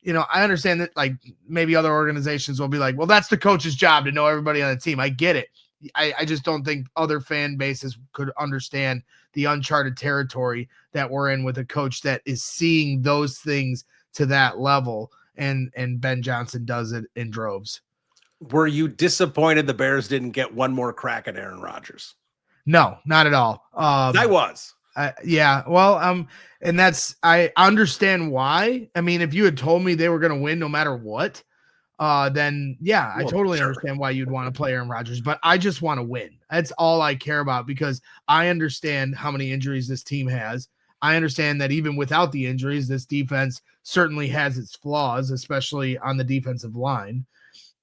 I understand that like maybe other organizations will be like, well, that's the coach's job to know everybody on the team. I get it. I just don't think other fan bases could understand the uncharted territory that we're in with a coach that is seeing those things to that level. And Ben Johnson does it in droves. Were you disappointed the Bears didn't get one more crack at Aaron Rodgers? No, not at all. I was. Yeah. Well, and I understand why. I mean, if you had told me they were going to win no matter what, then yeah, I totally understand why you'd want to play Aaron Rodgers, but I just want to win. That's all I care about, because I understand how many injuries this team has. I understand that even without the injuries, this defense certainly has its flaws, especially on the defensive line.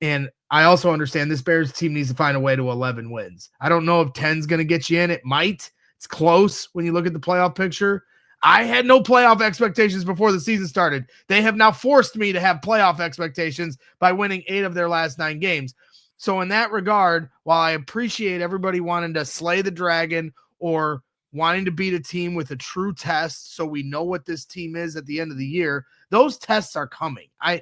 And I also understand this Bears team needs to find a way to 11 wins. I don't know if 10 is going to get you in. It might. It's close when you look at the playoff picture. I had no playoff expectations before the season started. They have now forced me to have playoff expectations by winning 8 of their last 9 games. So in that regard, while I appreciate everybody wanting to slay the dragon or wanting to beat a team with a true test so we know what this team is at the end of the year, those tests are coming. I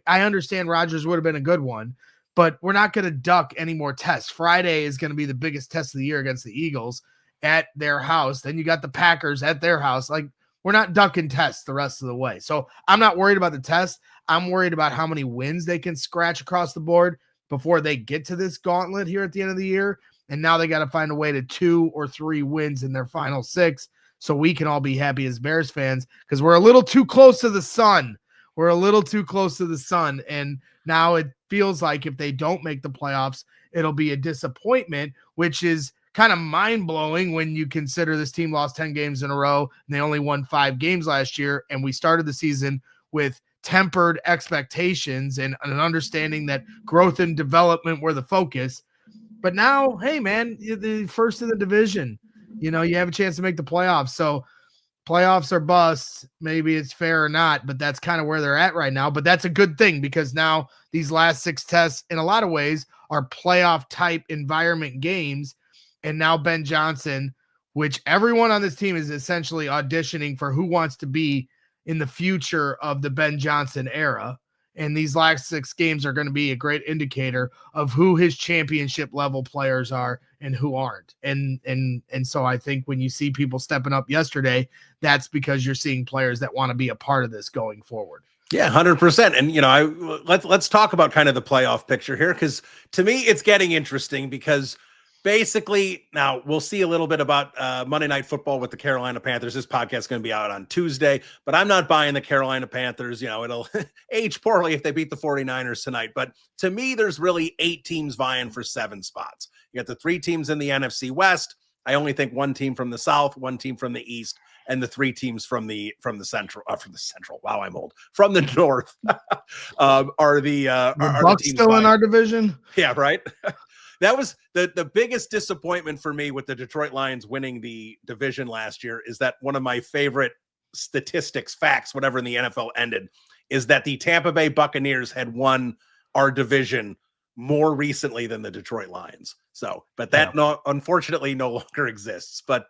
understand Rodgers would have been a good one, but we're not going to duck any more tests. Friday is going to be the biggest test of the year against the Eagles at their house. Then you got the Packers at their house. Like, we're not ducking tests the rest of the way. So I'm not worried about the test. I'm worried about how many wins they can scratch across the board before they get to this gauntlet here at the end of the year. And now they got to find a way to 2 or 3 wins in their final 6 so we can all be happy as Bears fans, because we're a little too close to the sun. We're a little too close to the sun. And now it feels like if they don't make the playoffs, it'll be a disappointment, which is kind of mind-blowing when you consider this team lost 10 games in a row and they only won 5 games last year. And we started the season with tempered expectations and an understanding that growth and development were the focus. But now, hey, man, you're the first in the division. You have a chance to make the playoffs. So playoffs are busts. Maybe it's fair or not, but that's kind of where they're at right now. But that's a good thing, because now these last 6 tests, in a lot of ways, are playoff-type environment games. And now Ben Johnson, which everyone on this team is essentially auditioning for who wants to be in the future of the Ben Johnson era. And these last 6 games are going to be a great indicator of who his championship level players are and who aren't. And so I think when you see people stepping up yesterday, that's because you're seeing players that want to be a part of this going forward. Yeah, 100%. And, let's talk about kind of the playoff picture here, because to me, it's getting interesting, because basically, now we'll see a little bit about Monday Night Football with the Carolina Panthers. This podcast is going to be out on Tuesday, but I'm not buying the Carolina Panthers. It'll age poorly if they beat the 49ers tonight. But to me, there's really 8 teams vying for 7 spots. You got the 3 teams in the NFC West. I only think 1 team from the South, 1 team from the East, and the 3 teams from the Central. Wow, I'm old. From the North are the Bucs still in our division. Yeah, right. That was the biggest disappointment for me with the Detroit Lions winning the division last year, is that one of my favorite statistics, facts, whatever in the NFL ended, is that the Tampa Bay Buccaneers had won our division more recently than the Detroit Lions. So, but that unfortunately no longer exists. But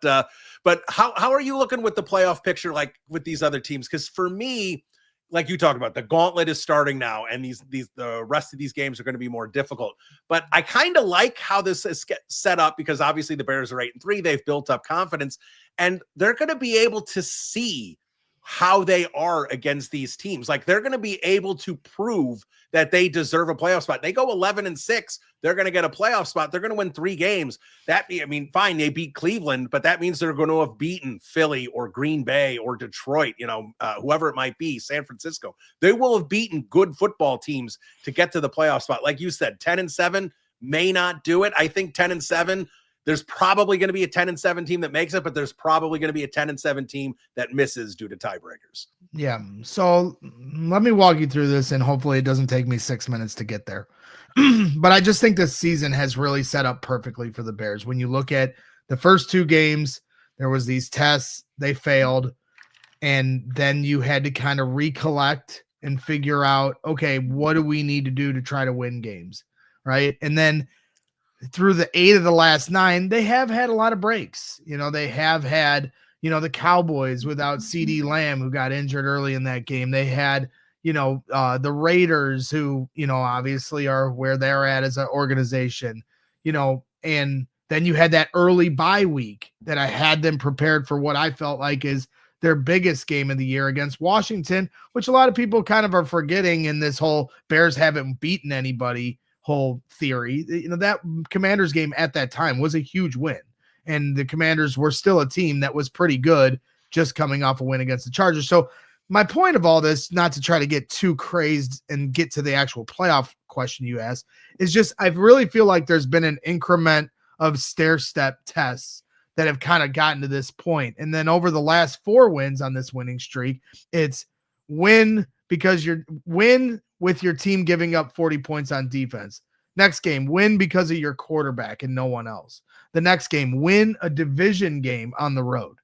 how are you looking with the playoff picture, like with these other teams? Because for me, like you talked about, the gauntlet is starting now, and the rest of these games are going to be more difficult. But I kind of like how this is set up, because obviously the Bears are 8-3. They've built up confidence, and they're going to be able to see how they are against these teams. Like, they're going to be able to prove that they deserve a playoff spot. They go 11-6. They're going to get a playoff spot. They're going to win 3 games. Fine, they beat Cleveland, but that means they're going to have beaten Philly or Green Bay or Detroit, whoever it might be, San Francisco. They will have beaten good football teams to get to the playoff spot. Like you said, 10-7 may not do it. I think 10-7, there's probably going to be a 10-7 team that makes it, but there's probably going to be a 10-7 team that misses due to tiebreakers. Yeah. So let me walk you through this, and hopefully it doesn't take me 6 minutes to get there. But I just think this season has really set up perfectly for the Bears. When you look at the first two games, there was these tests, they failed, and then you had to kind of recollect and figure out, okay, what do we need to do to try to win games, right? And then through the 8 of the last 9, they have had a lot of breaks. They have had, the Cowboys without CD Lamb, who got injured early in that game. They had, the Raiders, who, obviously are where they're at as an organization, and then you had that early bye week that I had them prepared for what I felt like is their biggest game of the year against Washington, which a lot of people kind of are forgetting in this whole Bears haven't beaten anybody whole theory. That Commanders game at that time was a huge win, and the Commanders were still a team that was pretty good, just coming off a win against the Chargers. So my point of all this, not to try to get too crazed and get to the actual playoff question you asked, is just I really feel like there's been an increment of stair-step tests that have kind of gotten to this point. And then over the last 4 wins on this winning streak, it's win because you're win with your team giving up 40 points on defense. Next game, win because of your quarterback and no one else. The next game, win a division game on the road.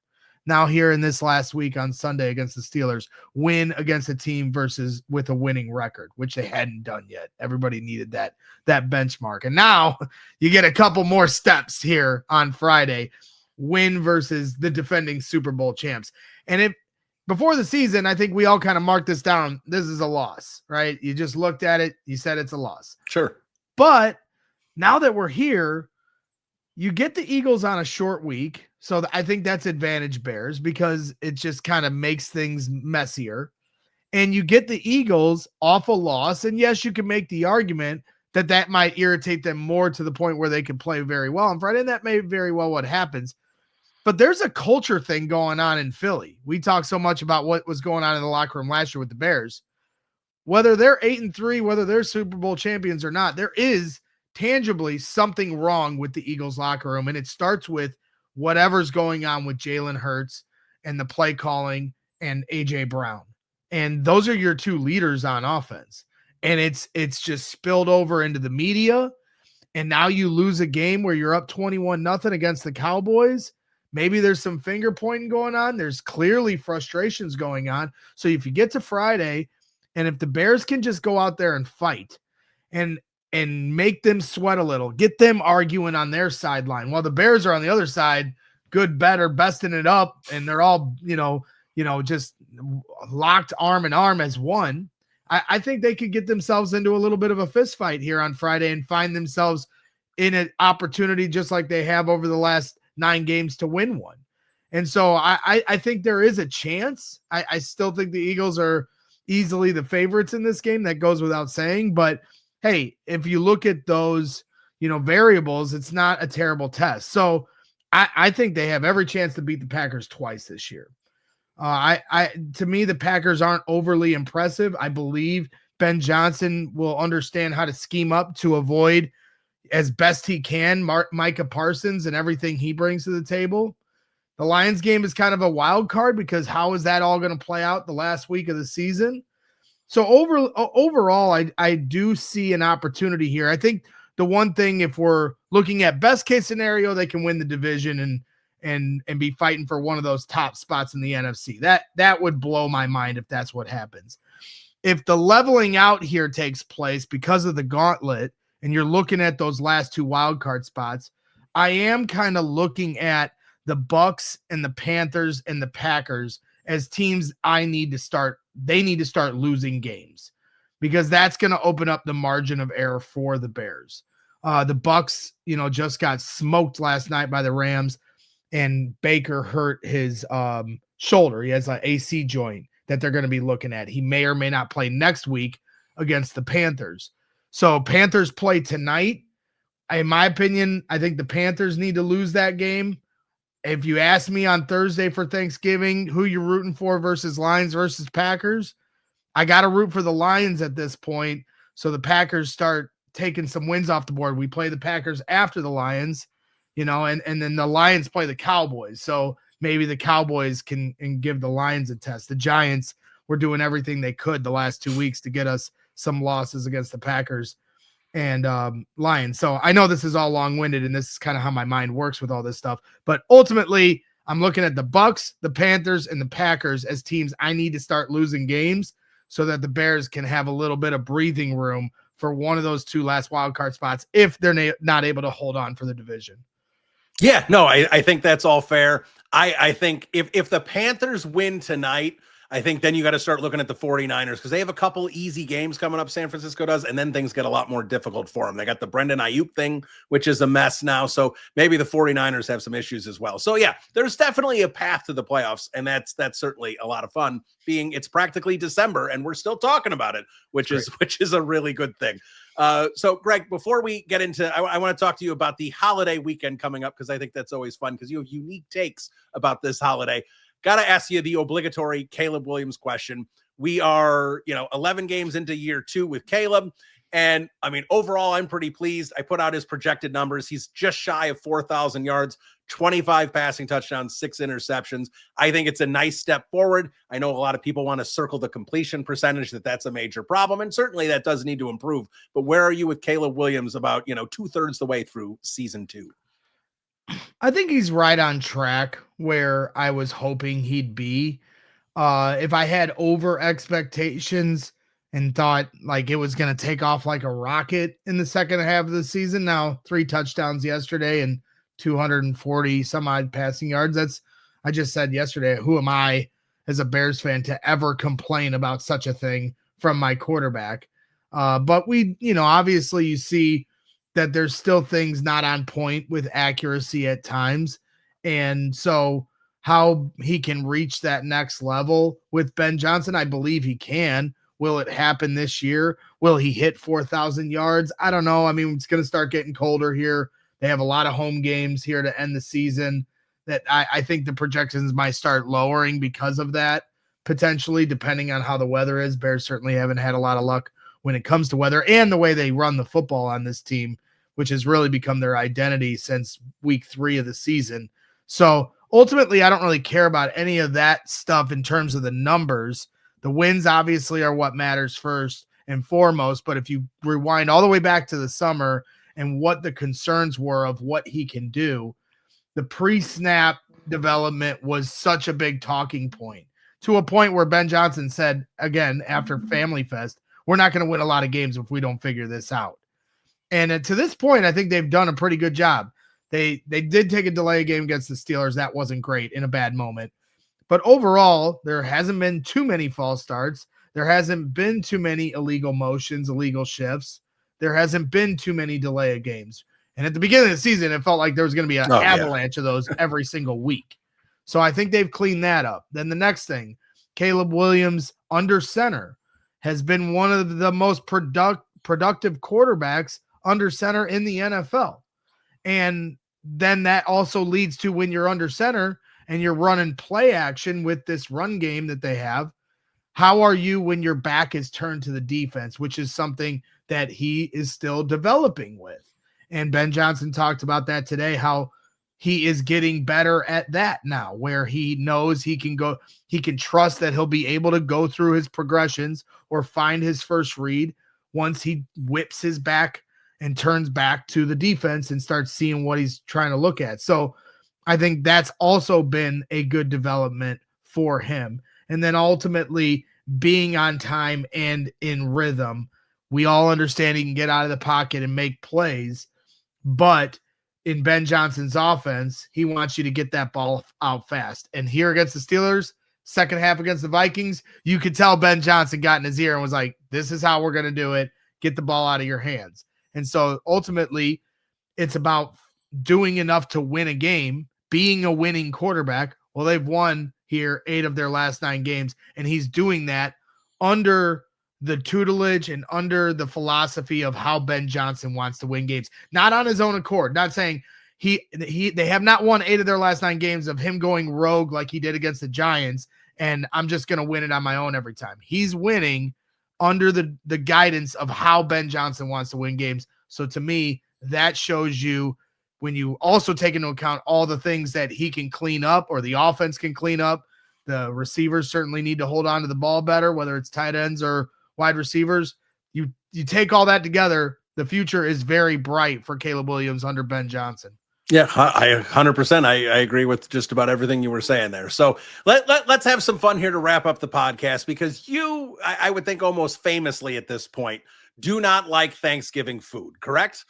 Now here in this last week on Sunday against the Steelers, win against a team with a winning record, which they hadn't done yet. Everybody needed that benchmark. And now you get a couple more steps here on Friday. Win versus the defending Super Bowl champs. And before the season, I think we all kind of marked this down. This is a loss, right? You just looked at it. You said it's a loss. Sure. But now that we're here, you get the Eagles on a short week. So I think that's advantage Bears because it just kind of makes things messier. And you get the Eagles off a loss. And yes, you can make the argument that might irritate them more to the point where they can play very well on Friday. And that may very well what happens. But there's a culture thing going on in Philly. We talk so much about what was going on in the locker room last year with the Bears. Whether they're 8-3, whether they're Super Bowl champions or not, there is tangibly something wrong with the Eagles locker room. And it starts with whatever's going on with Jalen Hurts and the play calling and A.J. Brown. And those are your 2 leaders on offense. And it's just spilled over into the media. And now you lose a game where you're up 21-0 against the Cowboys. Maybe there's some finger pointing going on. There's clearly frustrations going on. So if you get to Friday, and if the Bears can just go out there and fight and make them sweat a little, get them arguing on their sideline while the Bears are on the other side, good, better, besting it up, and they're all, just locked arm in arm as one. I think they could get themselves into a little bit of a fist fight here on Friday and find themselves in an opportunity just like they have over the last 9 games to win one. And so I think there is a chance. I still think the Eagles are easily the favorites in this game. That goes without saying. But hey, if you look at those, variables, it's not a terrible test. So I think they have every chance to beat the Packers twice this year. To me, the Packers aren't overly impressive. I believe Ben Johnson will understand how to scheme up to avoid as best he can Micah Parsons and everything he brings to the table. The Lions game is kind of a wild card because how is that all going to play out the last week of the season? So overall, I do see an opportunity here. I think the one thing, if we're looking at best case scenario, they can win the division and be fighting for one of those top spots in the NFC. That would blow my mind if that's what happens. If the leveling out here takes place because of the gauntlet, and you're looking at those last 2 wild card spots, I am kind of looking at the Bucs and the Panthers and the Packers as teams they need to start losing games because that's going to open up the margin of error for the Bears. The Bucs, just got smoked last night by the Rams, and Baker hurt his shoulder. He has an AC joint that they're going to be looking at. He may or may not play next week against the Panthers. So Panthers play tonight. In my opinion, I think the Panthers need to lose that game. If you ask me on Thursday for Thanksgiving, who you're rooting for versus Lions versus Packers, I got to root for the Lions at this point. So the Packers start taking some wins off the board. We play the Packers after the Lions, and then the Lions play the Cowboys. So maybe the Cowboys can give the Lions a test. The Giants were doing everything they could the last 2 weeks to get us some losses against the Packers. and Lions. So I know this is all long-winded, and this is kind of how my mind works with all this stuff. But ultimately, I'm looking at the Bucks, the Panthers, and the Packers as teams I need to start losing games so that the Bears can have a little bit of breathing room for one of those two last wild card spots if they're not able to hold on for the division. Yeah, no, I think that's all fair. I think if the Panthers win tonight, I think then you got to start looking at the 49ers because they have a couple easy games coming up, San Francisco does, and then things get a lot more difficult for them. They got the Brendan Ayuk thing, which is a mess now, so maybe the 49ers have some issues as well. So yeah, there's definitely a path to the playoffs, and that's certainly a lot of fun, being it's practically December, and we're still talking about it, which is a really good thing. So Greg, before we get into, I want to talk to you about the holiday weekend coming up because I think that's always fun because you have unique takes about this holiday. Got to ask you the obligatory Caleb Williams question. We are, 11 games into year 2 with Caleb. And I mean, overall, I'm pretty pleased. I put out his projected numbers. He's just shy of 4,000 yards, 25 passing touchdowns, 6 interceptions. I think it's a nice step forward. I know a lot of people want to circle the completion percentage, that's a major problem. And certainly that does need to improve. But where are you with Caleb Williams about, 2/3 the way through season 2? I think he's right on track where I was hoping he'd be. If I had over expectations and thought like it was going to take off like a rocket in the second half of the season, now 3 touchdowns yesterday and 240 some odd passing yards. I just said yesterday, who am I as a Bears fan to ever complain about such a thing from my quarterback? But we, obviously you see that there's still things not on point with accuracy at times. And so how he can reach that next level with Ben Johnson, I believe he can. Will it happen this year? Will he hit 4,000 yards? I don't know. I mean, it's going to start getting colder here. They have a lot of home games here to end the season that I think the projections might start lowering because of that, potentially, depending on how the weather is. Bears certainly haven't had a lot of luck when it comes to weather and the way they run the football on this team, which has really become their identity since week 3 of the season. So ultimately, I don't really care about any of that stuff in terms of the numbers. The wins obviously are what matters first and foremost. But if you rewind all the way back to the summer and what the concerns were of what he can do, the pre-snap development was such a big talking point, to a point where Ben Johnson said, again, after Family Fest, we're not going to win a lot of games if we don't figure this out. And to this point, I think they've done a pretty good job. They did take a delay game against the Steelers. That wasn't great in a bad moment. But overall, there hasn't been too many false starts. There hasn't been too many illegal motions, illegal shifts. There hasn't been too many delay of games. And at the beginning of the season, it felt like there was going to be an avalanche of those every single week. So I think they've cleaned that up. Then the next thing, Caleb Williams under center has been one of the most productive quarterbacks under center in the NFL. And then that also leads to when you're under center and you're running play action with this run game that they have, how are you when your back is turned to the defense, which is something that he is still developing with. And Ben Johnson talked about that today, how he is getting better at that now, where he knows he can trust that he'll be able to go through his progressions or find his first read once he whips his back and turns back to the defense and starts seeing what he's trying to look at. So I think that's also been a good development for him. And then ultimately being on time and in rhythm. We all understand he can get out of the pocket and make plays, but in Ben Johnson's offense, he wants you to get that ball out fast. And here against the Steelers, second half against the Vikings, you could tell Ben Johnson got in his ear and was like, this is how we're going to do it. Get the ball out of your hands. And so ultimately, it's about doing enough to win a game, being a winning quarterback. Well, they've won here 8 of their last 9 games, and he's doing that under the tutelage and under the philosophy of how Ben Johnson wants to win games, not on his own accord. Not saying they have not won 8 of their last 9 games of him going rogue like he did against the Giants, and I'm just going to win it on my own every time. He's winning under the guidance of how Ben Johnson wants to win games. So to me, that shows you when you also take into account all the things that he can clean up or the offense can clean up. The receivers certainly need to hold on to the ball better, whether it's tight ends or wide receivers. You take all that together, the future is very bright for Caleb Williams under Ben Johnson. Yeah, I 100%. I agree with just about everything you were saying there. So let's have some fun here to wrap up the podcast, because I would think almost famously at this point, do not like Thanksgiving food, correct?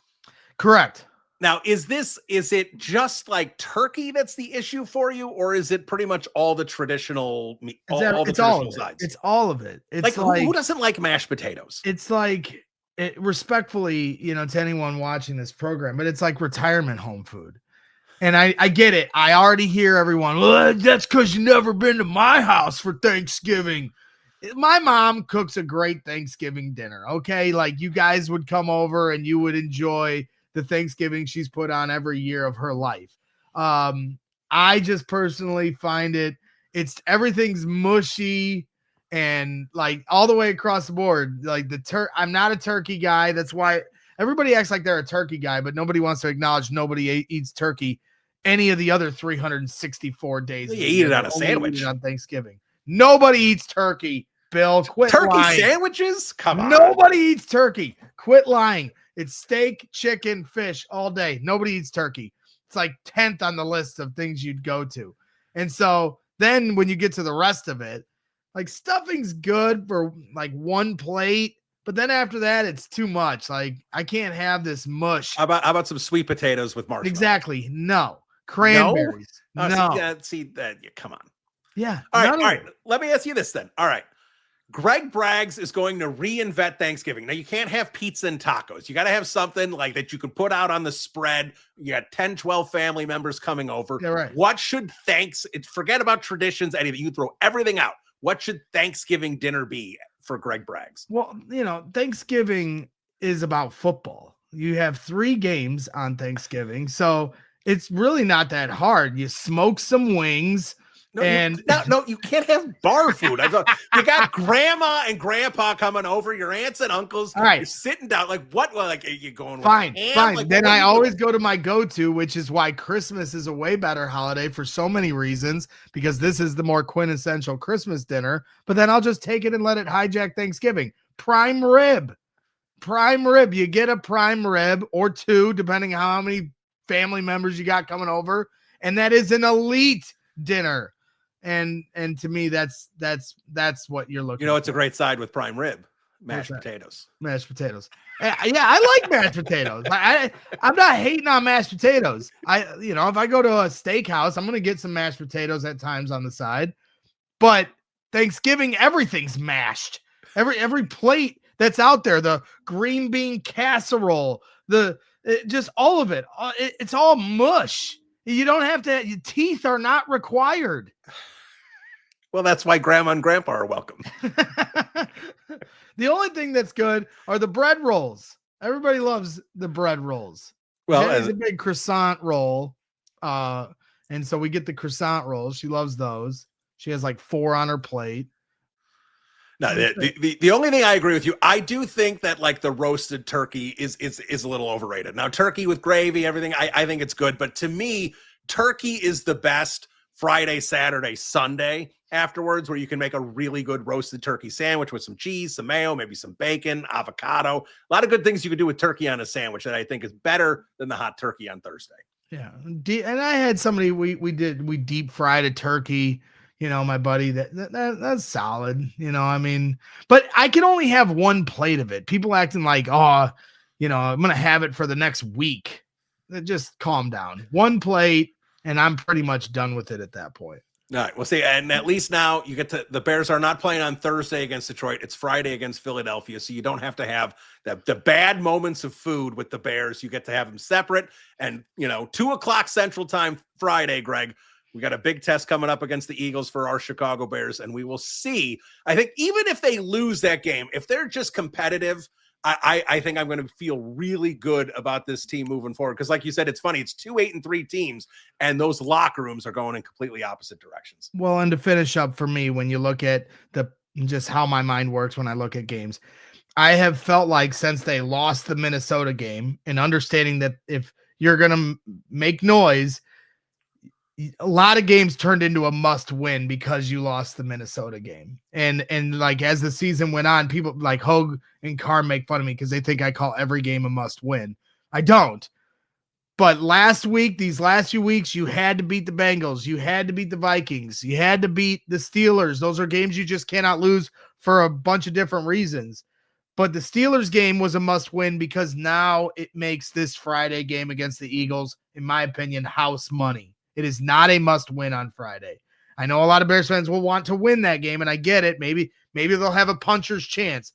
Correct. Now, is it just like turkey that's the issue for you, or is it pretty much all the traditional all the traditional sides? It's all of it. It's like who doesn't like mashed potatoes? It's like, respectfully, to anyone watching this program, but it's like retirement home food. And I get it. I already hear everyone, well, that's because you never been to my house for Thanksgiving. My mom cooks a great Thanksgiving dinner, okay? Like, you guys would come over and you would enjoy the Thanksgiving she's put on every year of her life. I just personally find everything's mushy and like all the way across the board. Like I'm not a turkey guy. That's why everybody acts like they're a turkey guy, but nobody wants to acknowledge nobody eats turkey any of the other 364 days. You eat it on a sandwich on Thanksgiving. Nobody eats turkey. Bill, quit turkey lying. Sandwiches? Come on. Nobody eats turkey. Quit lying. It's steak, chicken, fish all day. Nobody eats turkey. It's like 10th on the list of things you'd go to. And so then when you get to the rest of it, like, stuffing's good for like one plate, but then after that, it's too much. Like, I can't have this mush. How about some sweet potatoes with marshmallows? Exactly. No. Cranberries. No. No. See that. Come on. Yeah. All right. Let me ask you this then. All right. Greg Braggs is going to reinvent Thanksgiving. Now, you can't have pizza and tacos. You got to have something like that you can put out on the spread. You got 10, 12 family members coming over. Yeah, right. What should forget about traditions, anything. You throw everything out. What should Thanksgiving dinner be for Greg Braggs? Well, Thanksgiving is about football. You have 3 games on Thanksgiving, so it's really not that hard. You smoke some wings. No, you can't have bar food. I thought you got grandma and grandpa coming over, your aunts and uncles. All right. You're sitting down. Like, what? Like, are you going? Fine. Like, then I always go to my go-to, which is why Christmas is a way better holiday for so many reasons, because this is the more quintessential Christmas dinner. But then I'll just take it and let it hijack Thanksgiving. Prime rib. You get a prime rib or 2, depending on how many family members you got coming over, and that is an elite dinner. And to me, that's what you're looking for. It's a great side with prime rib, mashed potatoes. Mashed potatoes. Yeah, I like mashed potatoes. I'm not hating on mashed potatoes. If I go to a steakhouse, I'm going to get some mashed potatoes at times on the side. But Thanksgiving, everything's mashed. Every plate that's out there, the green bean casserole, just all of it. It's all mush. You don't have to. Your teeth are not required. Well, that's why grandma and grandpa are welcome. The only thing that's good are the bread rolls. Everybody loves the bread rolls. Well, Jenny's a big croissant roll. And so we get the croissant rolls. She loves those. She has like 4 on her plate. No, the only thing I agree with you, I do think that like the roasted turkey is a little overrated. Now, turkey with gravy, everything, I think it's good. But to me, turkey is the best Friday, Saturday, Sunday afterwards, where you can make a really good roasted turkey sandwich with some cheese, some mayo, maybe some bacon, avocado. A lot of good things you can do with turkey on a sandwich that I think is better than the hot turkey on Thursday. Yeah. And I had somebody, we deep fried a turkey, my buddy, that's solid, but I can only have 1 plate of it. People acting like, I'm going to have it for the next week. Just calm down. 1 plate, and I'm pretty much done with it at that point. All right, we'll see. And at least now the Bears are not playing on Thursday against Detroit. It's Friday against Philadelphia. So you don't have to have the bad moments of food with the Bears. You get to have them separate. And, 2:00 Central Time Friday, Greg, we got a big test coming up against the Eagles for our Chicago Bears. And we will see. I think even if they lose that game, if they're just competitive, I think I'm going to feel really good about this team moving forward. Because like you said, it's funny. It's 2 8-3 teams, and those locker rooms are going in completely opposite directions. Well, and to finish up for me, when you look at just how my mind works when I look at games, I have felt like since they lost the Minnesota game, and understanding that if you're going to make noise, a lot of games turned into a must win because you lost the Minnesota game. And like as the season went on, people like Hogue and Carr make fun of me because they think I call every game a must win. I don't. But last week, these last few weeks, you had to beat the Bengals. You had to beat the Vikings. You had to beat the Steelers. Those are games you just cannot lose for a bunch of different reasons. But the Steelers game was a must win because now it makes this Friday game against the Eagles, in my opinion, house money. It is not a must win on Friday. I know a lot of Bears fans will want to win that game, and I get it. Maybe they'll have a puncher's chance.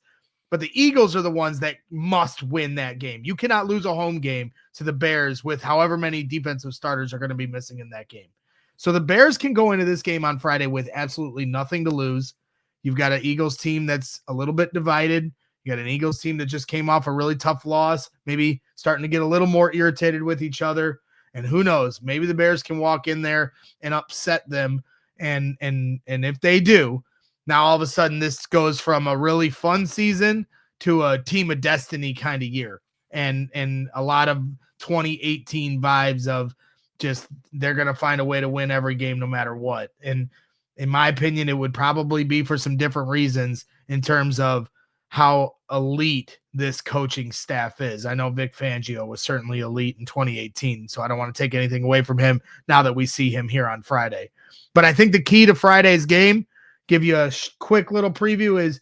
But the Eagles are the ones that must win that game. You cannot lose a home game to the Bears with however many defensive starters are going to be missing in that game. So the Bears can go into this game on Friday with absolutely nothing to lose. You've got an Eagles team that's a little bit divided. You got an Eagles team that just came off a really tough loss, maybe starting to get a little more irritated with each other. And who knows, maybe the Bears can walk in there and upset them. And if they do, now all of a sudden this goes from a really fun season to a team of destiny kind of year. And a lot of 2018 vibes of just they're going to find a way to win every game no matter what. And in my opinion, it would probably be for some different reasons in terms of how elite this coaching staff is. I know Vic Fangio was certainly elite in 2018, so I don't want to take anything away from him now that we see him here on Friday. But I think the key to Friday's game, give you a quick little preview, is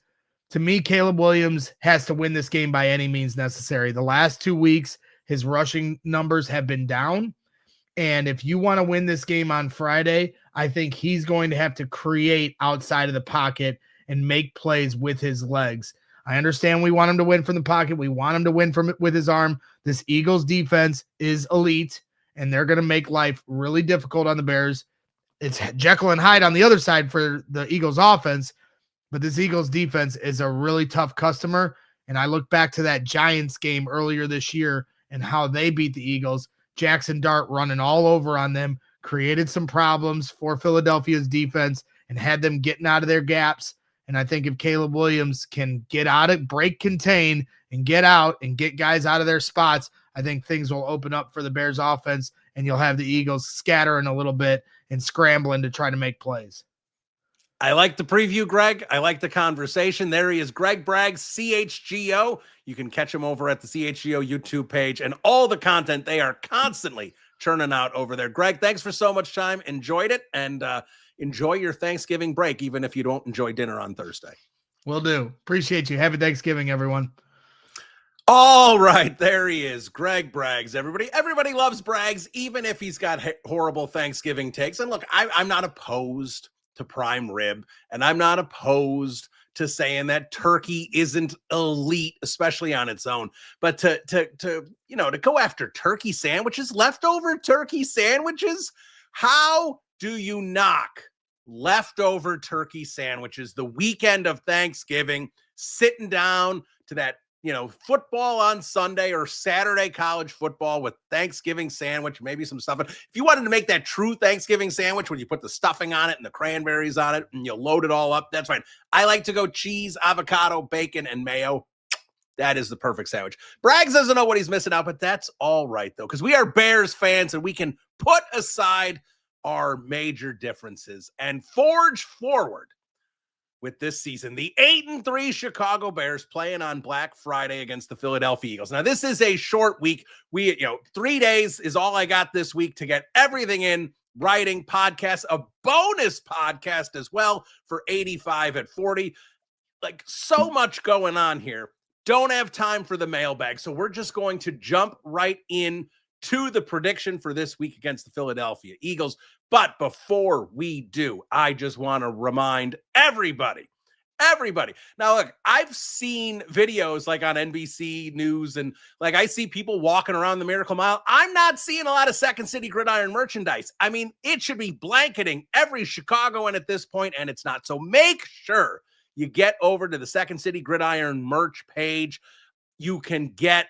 to me, Caleb Williams has to win this game by any means necessary. The last 2 weeks, his rushing numbers have been down. And if you want to win this game on Friday, I think he's going to have to create outside of the pocket and make plays with his legs. I understand we want him to win from the pocket. We want him to win with his arm. This Eagles defense is elite, and they're going to make life really difficult on the Bears. It's Jekyll and Hyde on the other side for the Eagles offense, but this Eagles defense is a really tough customer. And I look back to that Giants game earlier this year and how they beat the Eagles. Jackson Dart running all over on them, created some problems for Philadelphia's defense and had them getting out of their gaps. And I think if Caleb Williams can get out of break, contain, and get out and get guys out of their spots, I think things will open up for the Bears offense, and you'll have the Eagles scattering a little bit and scrambling to try to make plays. I like the preview, Greg. I like the conversation. There he is, Greg Bragg, CHGO. You can catch him over at the CHGO YouTube page and all the content they are constantly churning out over there. Greg, thanks for so much time. Enjoyed it, and enjoy your Thanksgiving break, even if you don't enjoy dinner on Thursday. Will do. Appreciate you. Happy Thanksgiving, everyone. All right, there he is, Greg Braggs. Everybody loves Braggs, even if he's got horrible Thanksgiving takes. And look, I'm not opposed to prime rib, and I'm not opposed to saying that turkey isn't elite, especially on its own. But to go after turkey sandwiches, leftover turkey sandwiches, how do you knock leftover turkey sandwiches the weekend of Thanksgiving, sitting down to that, football on Sunday or Saturday college football with Thanksgiving sandwich, maybe some stuffing. If you wanted to make that true Thanksgiving sandwich when you put the stuffing on it and the cranberries on it and you load it all up, that's fine. I like to go cheese, avocado, bacon, and mayo. That is the perfect sandwich. Braggs doesn't know what he's missing out, but that's all right, though, because we are Bears fans and we can put aside our major differences and forge forward with this season. The 8-3 Chicago Bears playing on Black Friday against the Philadelphia Eagles. Now, this is a short week. 3 days is all I got this week to get everything in writing, podcasts, a bonus podcast as well for 85 at 40. Like, so much going on here. Don't have time for the mailbag. So we're just going to jump right in to the prediction for this week against the Philadelphia Eagles. But before we do, I just want to remind everybody. Now, look, I've seen videos like on NBC News and like I see people walking around the Miracle Mile. I'm not seeing a lot of Second City Gridiron merchandise. I mean, it should be blanketing every Chicagoan at this point, and it's not. So make sure you get over to the Second City Gridiron merch page. You can get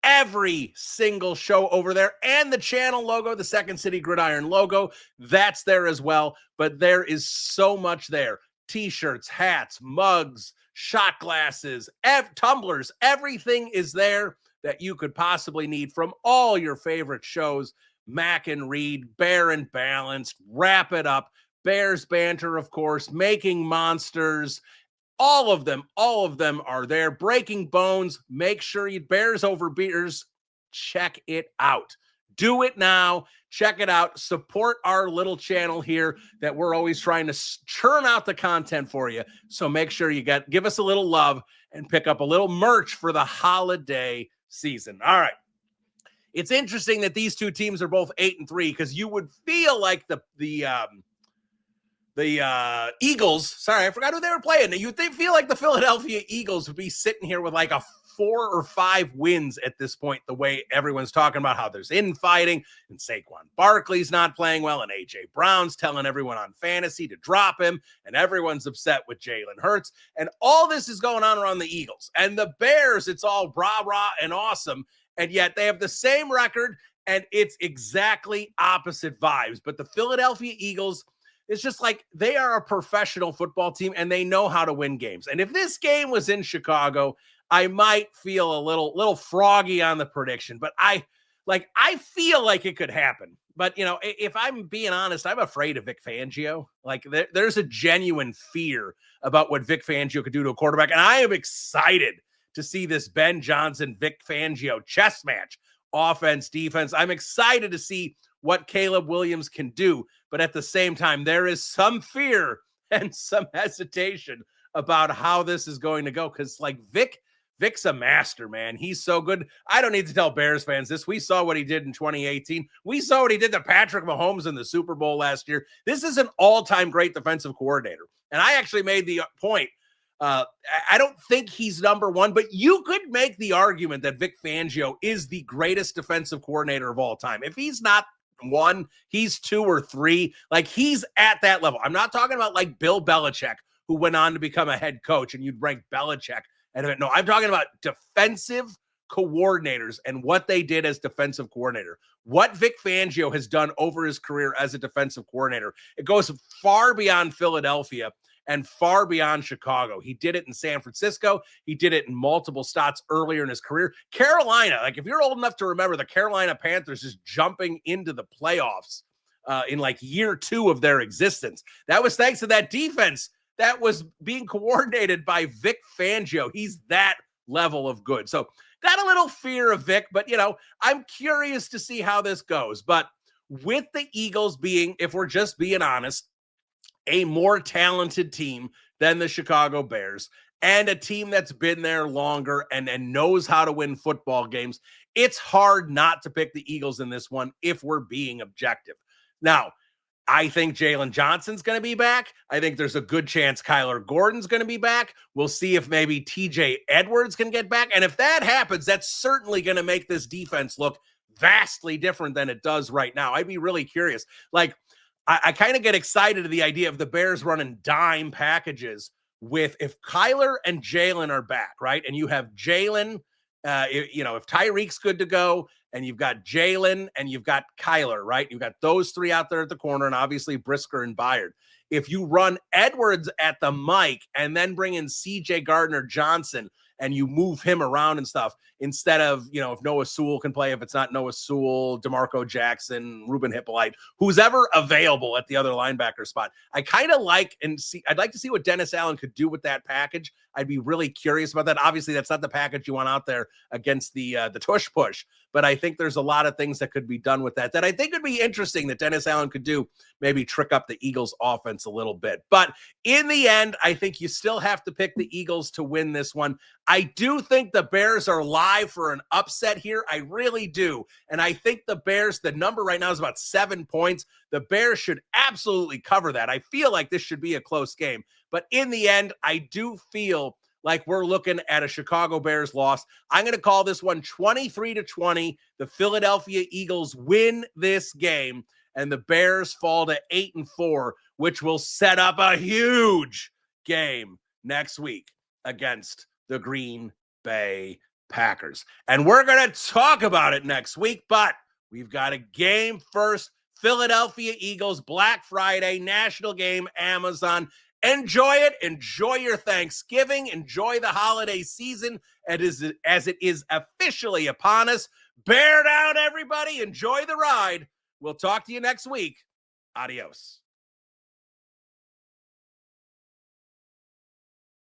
every single show over there, and the channel logo, the Second City Gridiron logo, that's there as well. But there is so much there. T-shirts, hats, mugs, shot glasses, tumblers, everything is there that you could possibly need from all your favorite shows. Mac and Reed, Bear and Balanced, Wrap It Up, Bears Banter, of course, Making Monsters. All of them are there. Breaking Bones. Make sure you Bears Over Beers. Check it out. Do it now. Check it out. Support our little channel here that we're always trying to churn out the content for you. So make sure you give us a little love and pick up a little merch for the holiday season. All right. It's interesting that these two teams are both 8-3 because you would feel like the Eagles, sorry, I forgot who they were playing. They feel like the Philadelphia Eagles would be sitting here with like a 4 or 5 wins at this point, the way everyone's talking about how there's infighting and Saquon Barkley's not playing well and A.J. Brown's telling everyone on fantasy to drop him and everyone's upset with Jalen Hurts. And all this is going on around the Eagles. And the Bears, it's all rah-rah and awesome. And yet they have the same record and it's exactly opposite vibes. But the Philadelphia Eagles, it's just like they are a professional football team and they know how to win games. And if this game was in Chicago, I might feel a little froggy on the prediction, but I feel like it could happen. But, if I'm being honest, I'm afraid of Vic Fangio. Like there's a genuine fear about what Vic Fangio could do to a quarterback. And I am excited to see this Ben Johnson, Vic Fangio chess match, offense, defense. I'm excited to see what Caleb Williams can do. But at the same time, there is some fear and some hesitation about how this is going to go. Because like Vic's a master, man. He's so good. I don't need to tell Bears fans this. We saw what he did in 2018. We saw what he did to Patrick Mahomes in the Super Bowl last year. This is an all-time great defensive coordinator. And I actually made the point. I don't think he's number one, but you could make the argument that Vic Fangio is the greatest defensive coordinator of all time. If he's not one, he's 2 or 3. Like he's at that level. I'm not talking about like Bill Belichick, who went on to become a head coach and you'd rank Belichick. And no, I'm talking about defensive coordinators and what they did as defensive coordinator. What Vic Fangio has done over his career as a defensive coordinator, it goes far beyond Philadelphia and far beyond Chicago. He did it in San Francisco. He did it in multiple spots earlier in his career. Carolina, like if you're old enough to remember the Carolina Panthers just jumping into the playoffs in like year 2 of their existence, that was thanks to that defense that was being coordinated by Vic Fangio. He's that level of good. So got a little fear of Vic, but I'm curious to see how this goes. But with the Eagles being, if we're just being honest, a more talented team than the Chicago Bears and a team that's been there longer and knows how to win football games, it's hard not to pick the Eagles in this one if we're being objective. Now, I think Jalen Johnson's going to be back. I think there's a good chance Kyler Gordon's going to be back. We'll see if maybe TJ Edwards can get back. And if that happens, that's certainly going to make this defense look vastly different than it does right now. I'd be really curious. Like, I kind of get excited at the idea of the Bears running dime packages with if Kyler and Jalen are back, right? And you have Jalen, if Tyreek's good to go, and you've got Jalen and you've got Kyler, right? You've got those 3 out there at the corner and obviously Brisker and Byard. If you run Edwards at the mic and then bring in CJ Gardner-Johnson and you move him around and stuff instead of, if Noah Sewell can play, if it's not Noah Sewell, DeMarco Jackson, Ruben Hippolyte, who's ever available at the other linebacker spot. I'd like to see what Dennis Allen could do with that package. I'd be really curious about that. Obviously, that's not the package you want out there against the tush push, but I think there's a lot of things that could be done with that I think would be interesting that Dennis Allen could do, maybe trick up the Eagles offense a little bit. But in the end, I think you still have to pick the Eagles to win this one. I do think the Bears are live for an upset here. I really do. And I think the Bears, the number right now is about 7 points. The Bears should absolutely cover that. I feel like this should be a close game. But in the end, I do feel like we're looking at a Chicago Bears loss. I'm going to call this one 23-20. The Philadelphia Eagles win this game, and the Bears fall to 8-4, which will set up a huge game next week against the Green Bay Packers. And we're going to talk about it next week, but we've got a game first. Philadelphia Eagles, Black Friday, national game, Amazon. Enjoy it. Enjoy your Thanksgiving. Enjoy the holiday season as it is officially upon us. Bear down, everybody. Enjoy the ride. We'll talk to you next week. Adios.